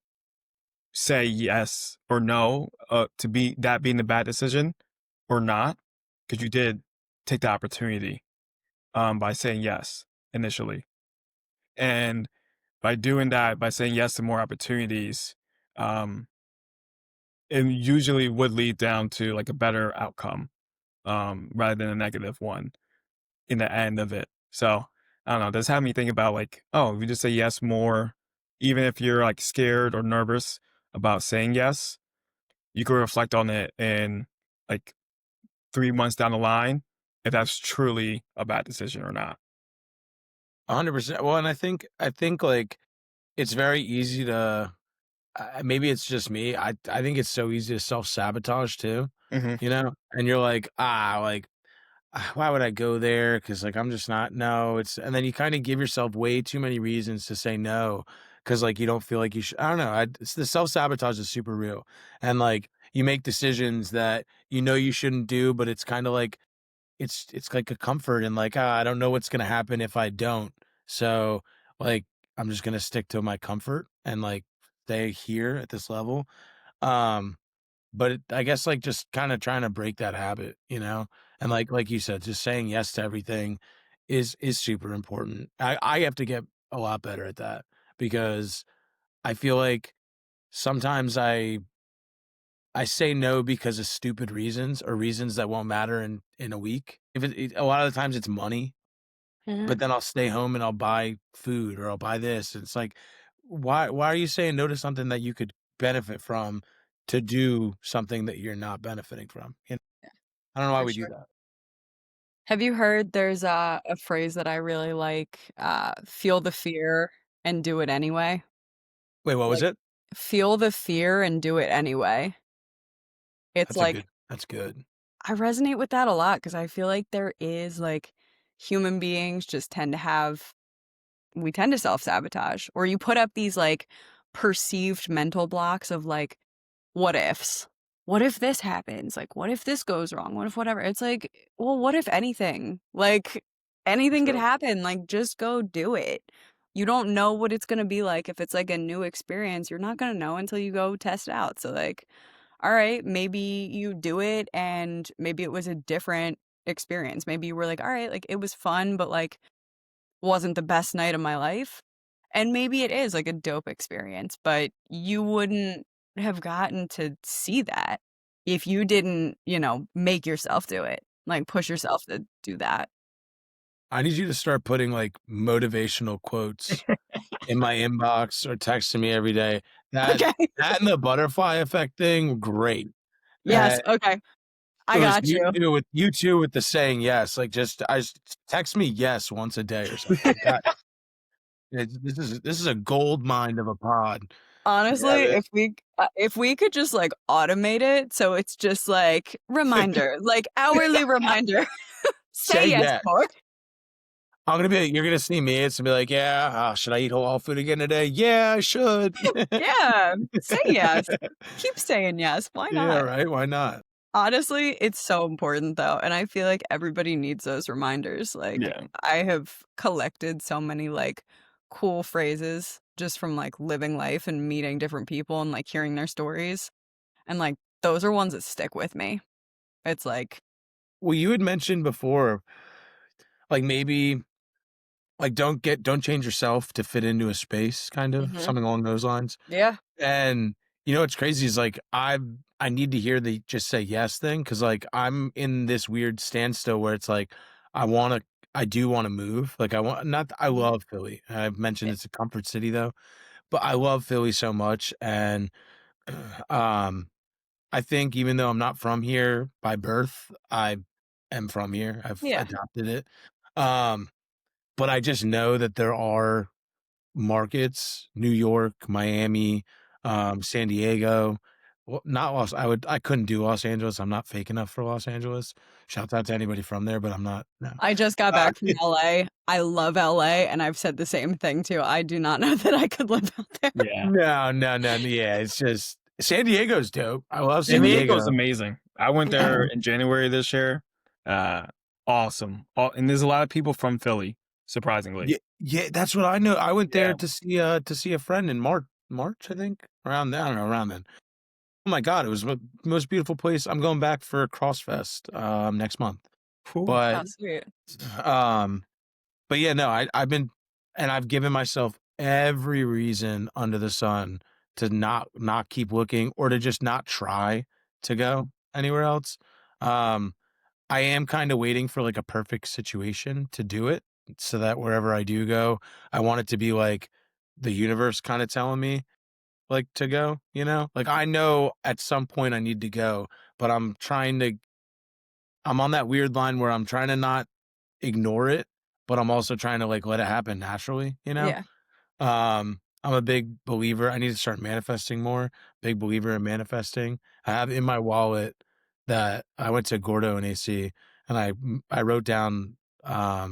say yes or no to be that being the bad decision or not, because you did take the opportunity by saying yes initially. And by doing that, by saying yes to more opportunities, um, it usually would lead down to like a better outcome rather than a negative one in the end of it. So I don't know. That's had me think about like, oh, if you just say yes more, even if you're like scared or nervous about saying yes, you could reflect on it in like 3 months down the line if that's truly a bad decision or not. 100%. Well, and I think like it's very easy to maybe it's just me. I think it's so easy to self-sabotage too, Hmm. you know? And you're like, why would I go there? Because like I'm just not no. It's and then you kind of give yourself way too many reasons to say no because like you don't feel like you should. I don't know. It's the self sabotage is super real, and like you make decisions that you know you shouldn't do, but it's kind of like it's like a comfort and like I don't know what's gonna happen if I don't. So like I'm just gonna stick to my comfort and like stay here at this level. Um, but I guess, like, just kinda trying to break that habit, you know? And like you said, just saying yes to everything is super important. I have to get a lot better at that because I feel like sometimes I say no because of stupid reasons or reasons that won't matter in a week. If a lot of the times it's money, Mhm. but then I'll stay home and I'll buy food or I'll buy this. It's like, why are you saying no to something that you could benefit from to do something that you're not benefiting from? You know? I don't know why For we do sure. that. Have you heard there's a phrase that I really like, "Feel the fear and do it anyway"? Wait, what was Like, it? feel the fear and do it anyway. It's like That's good. I resonate with that a lot because I feel like there is, like human beings just tend to have we tend to self-sabotage, or you put up these, like, perceived mental blocks of, like, what ifs. What if this happens? Like, what if this goes wrong? What if whatever? It's like, well, what if anything? Like, anything could True. happen. Like, just go do it. You don't know what it's gonna be like if it's like a new experience. You're not gonna know until you go test it out. So, like, all right, maybe you do it and maybe it was a different experience. Maybe you were like, all right, like it was fun, but like wasn't the best night of my life. And maybe it is like a dope experience, but you wouldn't have gotten to see that if you didn't, make yourself do it, like push yourself to do that. I need you to start putting, like, motivational quotes in my inbox or texting me every day. That Okay. that and the butterfly effect thing, great. Yes. That Okay. it I was got you. you too with the saying yes, like, just text me yes once a day or something like that. This is a gold mine of a pod. Yeah, Honestly, man. if we could just like automate it so it's just like reminder, like hourly reminder. Say Say yes, yes. Mark. You're gonna see me, it's gonna be like, "Yeah, should I eat whole food again today? Yeah, I should." Yeah. Say yes. Keep saying yes. Why Yeah, not? right, why not? Honestly, it's so important though, and I feel like everybody needs those reminders. Like, Yeah. I have collected so many like cool phrases just from like living life and meeting different people and like hearing their stories. And like those are ones that stick with me. It's like, Well, you had mentioned before, like, maybe, like, don't change yourself to fit into a space, kind of, mhm. something along those lines, Yeah. and, what's crazy is, like, I need to hear the just say yes thing because like, I'm in this weird standstill where it's like, I wanna I do wanna move, like, I want not I Mhm. love Philly, I've mentioned Yeah. it's a comfort city, though, but I love Philly so much, and, um, I think even though I'm not from here by birth, I am from here, I've Yeah. adopted it, um, but I just know that there are markets, New York, Miami, San Diego. Well, not Los I couldn't do Los Angeles, I'm not fake enough for Los Angeles. Shouts out to anybody from there, but I'm not, no. I just got Uh, back from LA. I love LA, and I've said the same thing too. I do not know that I could live out there. Yeah. no, yeah, it's just San Diego's dope. I love San San Diego's Diego. amazing. I went Yeah. there in January this year. Uh, awesome. And there's a lot of people from Philly, surprisingly. Yeah, that's what I know. I went there Yeah. to see a friend in March, I think, around then, I don't know, around then. Oh my god, it was the most beautiful place. I'm going back for CrossFest, next month. Cool. But, Oh, sweet. um, but yeah, no, I've been and I've given myself every reason under the sun to not keep looking or to just not try to go anywhere else. Um, I am kinda waiting for, like, a perfect situation to do it so that wherever I do go, I want it to be, like, the universe kinda telling me, like, to go, you know? Like, I know at some point I need to go, but I'm trying to I'm on that weird line where I'm trying to not ignore it, but I'm also trying to like let it happen naturally, you know? Yeah. I'm a big believer. I need to start manifesting more. Big believer in manifesting. I have in my wallet that I went to Gordo and AC and I wrote down I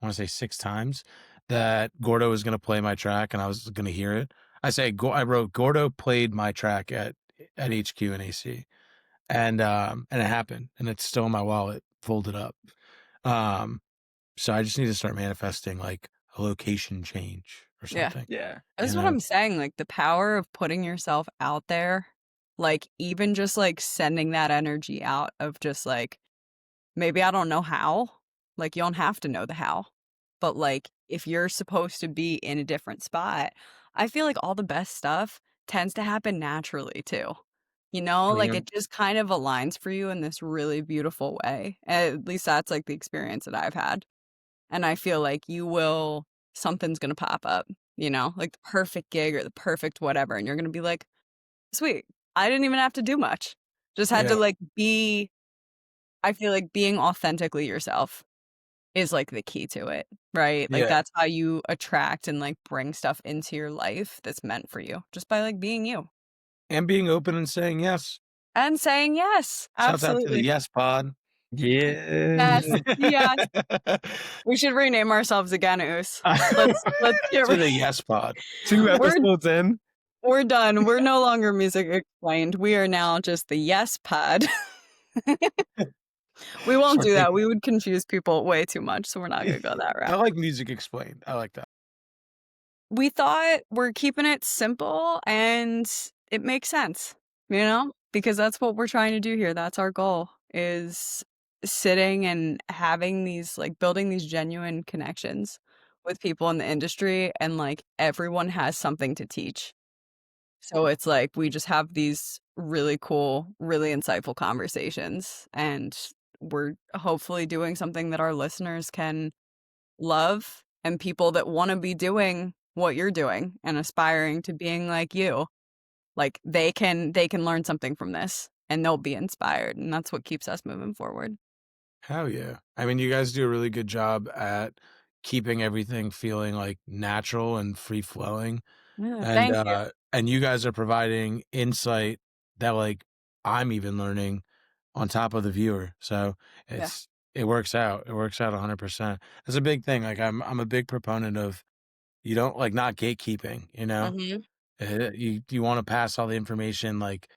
want to say 6 times that Gordo was going to play my track and I was going to hear it. I wrote Gordo played my track at HQ and AC. And it happened and it's still in my wallet folded up. Um so I just need to start manifesting like a location change or Yeah. something, Yeah. That's you what know? I'm saying, like, the power of putting yourself out there, like, even just, like, sending that energy out of just, like, maybe I don't know how, like, you don't have to know the how, but, like, if you're supposed to be in a different spot, I feel like all the best stuff tends to happen naturally too. You know, like, Mhm. it just kind of aligns for you in this really beautiful way. At least that's, like, the experience that I've had. And I feel like something's gonna pop up, you know, like the perfect gig or the perfect whatever, and you're gonna be like, "Sweet, I didn't even have to do much. Just had to, Yeah. like, be." I feel like being authentically yourself is, like, the key to it, right? Like, Yeah. that's how you attract and, like, bring stuff into your life that's meant for you, just by, like, being you. And being open and saying yes. And saying yes, Shouts out to the absolutely. Yes Pod. Yeah. Yes, yes. We should rename ourselves again, Oos. Let's get To ri the Yes Pod. 2 we're episodes in. We're done. We're no longer Music Explained. We are now just the Yes Pod. We won't Start do that. thinking. We would confuse people way too much, so we're not gonna go that I route. like Music Explained. I like that. We thought we're keeping it simple and it makes sense, you know? Because that's what we're trying to do here. That's our goal is sitting and having these like building these genuine connections with people in the industry and like everyone has something to teach. So it's like we just have these really cool, really insightful conversations, and we're hopefully doing something that our listeners can love and people that want to be doing what you're doing and aspiring to being like you. Like they can learn something from this and they'll be inspired, and that's what keeps us moving forward. Hell yeah. I mean, you guys do a really good job at keeping everything feeling like natural and free flowing. Yeah, And thank you. and you guys are providing insight that like I'm even learning on top of the viewer. So Yeah. it works out. It works out 100%. That's a big thing. Like I'm a big proponent of you don't like not gatekeeping, you know? Mhm. You want to pass all the information like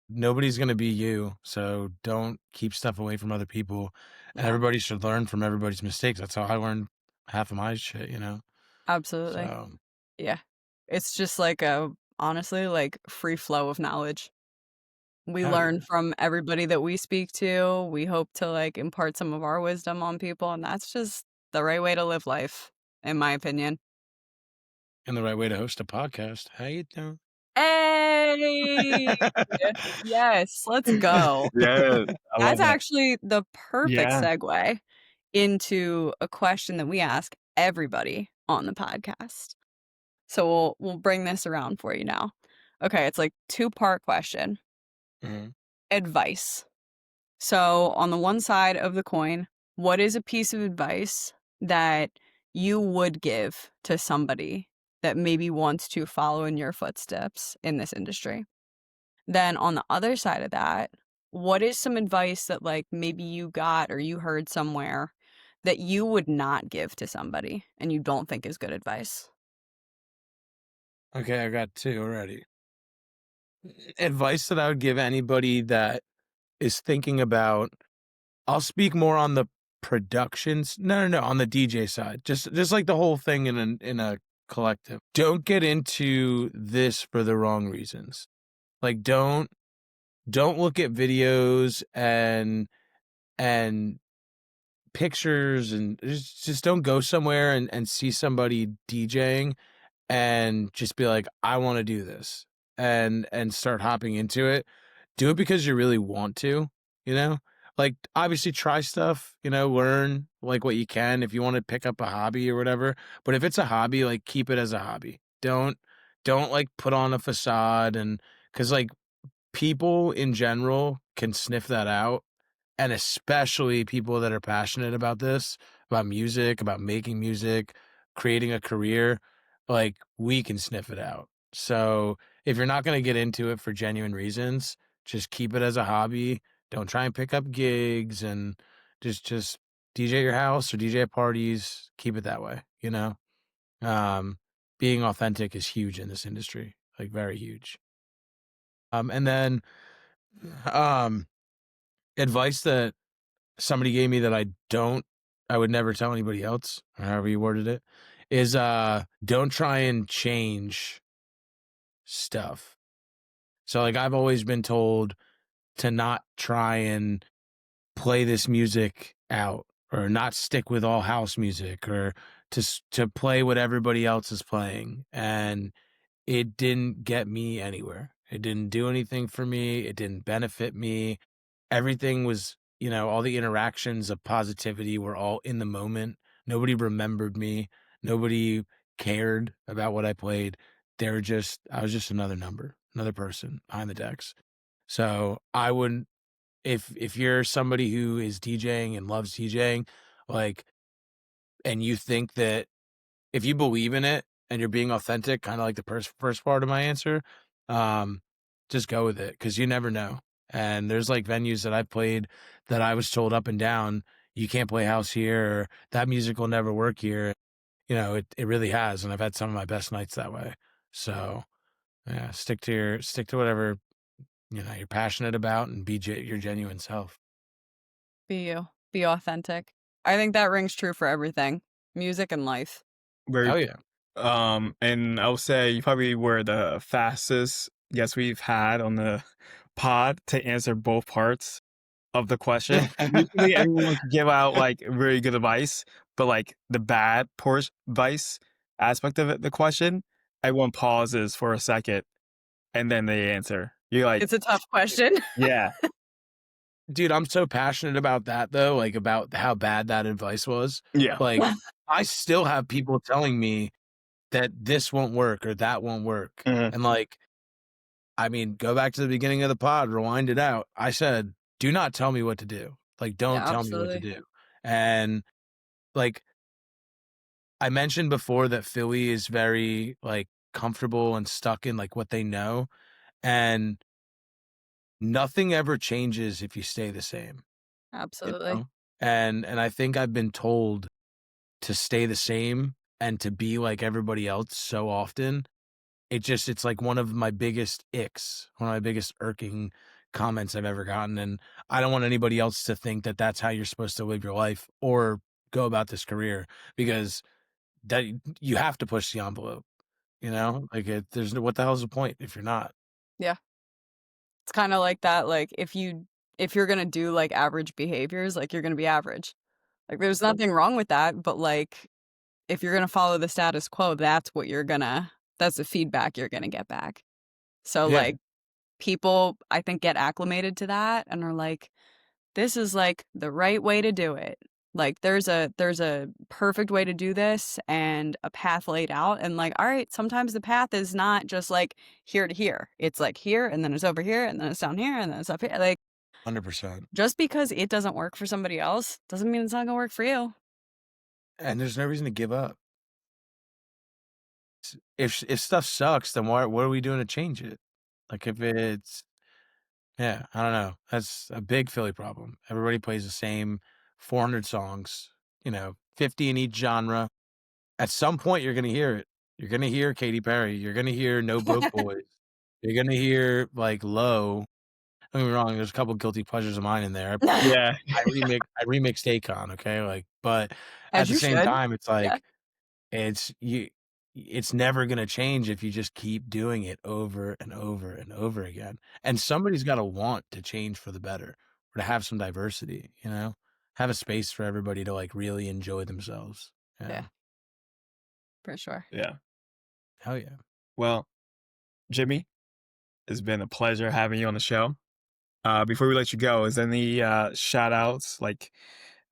nobody's going to be you. So don't keep stuff away from other people. And Yeah, everybody should learn from everybody's mistakes. That's how I learned half of my shit, you know? absolutely. So Yeah. It's just like a honestly like free flow of knowledge. We hell learn yeah. from everybody that we speak to. We hope to like impart some of our wisdom on people, and that's just the right way to live life, in my opinion. And the right way to host a podcast. How you doing? Hey! Yes, let's go. Yes, I That's love that. actually the perfect Yeah. segue into a question that we ask everybody on the podcast. So we'll bring this around for you now. Okay, it's like two-part question. Mhm. Advice. So, on the one side of the coin, what is a piece of advice that you would give to somebody that maybe wants to follow in your footsteps in this industry? Then, on the other side of that, what is some advice that, like, maybe you got or you heard somewhere that you would not give to somebody and you don't think is good advice? Okay, I got two already. Advice that I would give anybody that is thinking about I'll speak more on the productions. No, on the DJ side. Just like the whole thing in a collective. Don't get into this for the wrong reasons. Like don't look at videos and pictures and just don't go somewhere and see somebody DJing and just be like, I want to do this and start hopping into it. Do it because you really want to, you know? Like obviously try stuff, you know, learn like what you can if you want to pick up a hobby or whatever. But if it's a hobby, like keep it as a hobby. Don't like put on a facade and cuz like people in general can sniff that out and especially people that are passionate about this, about music, about making music, creating a career, like we can sniff it out. So if you're not going to get into it for genuine reasons, just keep it as a hobby. Don't try and pick up gigs and just DJ at your house or DJ at parties. Keep it that way, you know? Um, being authentic is huge in this industry, like very huge. And then um advice that somebody gave me that I would never tell anybody else, or however you worded it, is don't try and change stuff. So like I've always been told to not try and play this music out or not stick with all house music or to play what everybody else is playing, and it didn't get me anywhere. It didn't do anything for me. It didn't benefit me. Everything was, all the interactions of positivity were all in the moment. Nobody remembered me. Nobody cared about what I played. I was just another number, another person behind the decks. So I wouldn't, if you're somebody who is DJing and loves DJing, like, and you think that if you believe in it and you're being authentic, kind of like the first part of my answer, um, just go with it because you never know. And there's like venues that I played that I was told up and down, you can't play house here, or that music will never work here. It really has, and I've had some of my best nights that way. So yeah, stick to whatever you're passionate about, and be your genuine self. Be you. Be authentic. I think that rings true for everything. Music and life. Very Oh yeah. And I would say you probably were the fastest guest we've had on the pod to answer both parts of the question. Usually everyone can give out like very good advice, but like the bad poor advice aspect of it, the question, everyone pauses for a second and then they answer. You're like, It's a tough question. yeah, Dude, I'm so passionate about that though, like about how bad that advice was. yeah. Like I still have people telling me that this won't work or that won't work. Mhm. And like, I mean, go back to the beginning of the pod, rewind it out. I said, do not tell me what to do. Like, don't Yeah, tell me what to absolutely. do. And like I mentioned before that Philly is very like comfortable and stuck in like what they know. And nothing ever changes if you stay the same. You Absolutely. know? And I think I've been told to stay the same and to be like everybody else so often. It's like one of my biggest icks, one of my biggest irking comments I've ever gotten. And I don't want anybody else to think that that's how you're supposed to live your life or go about this career, because that you have to push the envelope, like what the hell's the point if you're not? Yeah. It's kind of like that. Like if you're gonna do like average behaviors, like you're gonna be average. Like there's nothing wrong with that, but like if you're gonna follow the status quo, that's the feedback you're gonna get back. So Yeah. like people I think get acclimated to that and are like, this is like the right way to do it. Like there's a perfect way to do this and a path laid out, and like all right, sometimes the path is not just like here to here. It's like here and then it's over here and then it's down here and then it's up here. Like 100%. just because it doesn't work for somebody else doesn't mean it's not gonna work for you. And there's no reason to give up. If stuff sucks, then what are we doing to change it? Like if it's yeah, I don't know. That's a big Philly problem. Everybody plays the same 400 songs, 50 in each genre. At some point, you're gonna hear it. You're gonna hear Katy Perry. You're gonna hear No Broke Boys. You're gonna hear like Low. Don't get me wrong. There's a couple guilty pleasures of mine in there. Yeah. I remixed Akon. Okay, but at As the you same should. time, it's Yeah. like it's you. It's never gonna change if you just keep doing it over and over and over again. And somebody's got to want to change for the better, or to have some diversity. Have a space for everybody to like really enjoy themselves. Yeah, for sure. Yeah. Hell yeah. Well, Jimmy, it's been a pleasure having you on the show. Before we let you go, is there any shout outs like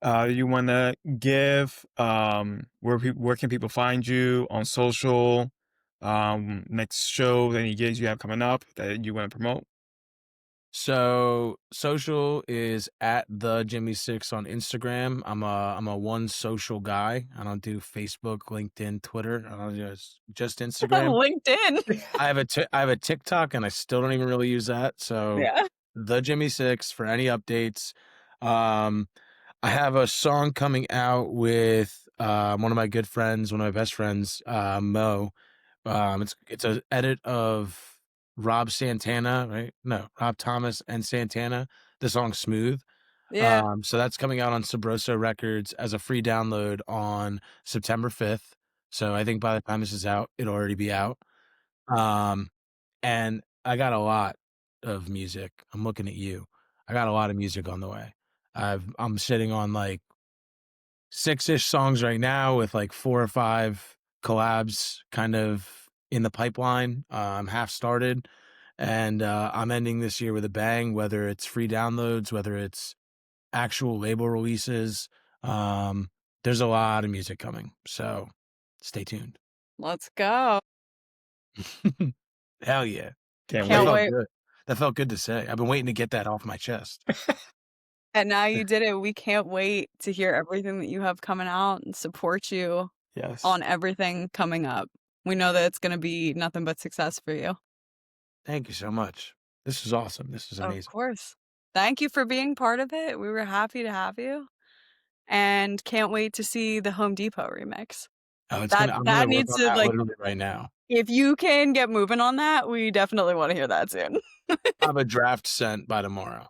you want to give? Where can people find you on social? Next show, any gigs you have coming up that you want to promote? So social is at the Jimmy Six on Instagram. I'm a one social guy. I don't do Facebook, LinkedIn, Twitter. I don't just Instagram. LinkedIn. I have a TikTok and I still don't even really use that. So Yeah. the Jimmy Six for any updates. Um, I have a song coming out with one of my good friends, one of my best friends, Mo. It's an edit of Rob Santana, right? No, Rob Thomas and Santana. The song "Smooth." Yeah. So that's coming out on Sabroso Records as a free download on September 5th. So I think by the time this is out, it'll already be out. Um, and I got a lot of music. I'm looking at you. I got a lot of music on the way. I'm sitting on like 6-ish songs right now with like 4 or 5 collabs kind of in the pipeline. I'm half started, and I'm ending this year with a bang, whether it's free downloads, whether it's actual label releases. Um, there's a lot of music coming, so stay tuned. Let's go. Hell yeah. Can't Can't That wait. felt wait. good. That felt good to say. I've been waiting to get that off my chest. And now you did it. We can't wait to hear everything that you have coming out and support you Yes. on everything coming up. We know that it's going to be nothing but success for you. Thank you so much. This is awesome. This is Of amazing. course. Thank you for being part of it. We were happy to have you and can't wait to see the Home Depot remix. Oh, That I'm gonna work needs on to, that like, literally right now. if you can get moving on that, we definitely want to hear that soon. I'll have a draft sent by tomorrow.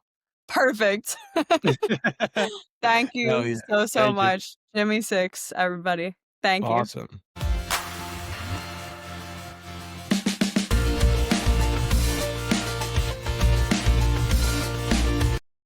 Perfect. Thank Hell you yeah. so Thank you. much. Jimmy Six, everybody. Thank you. Awesome.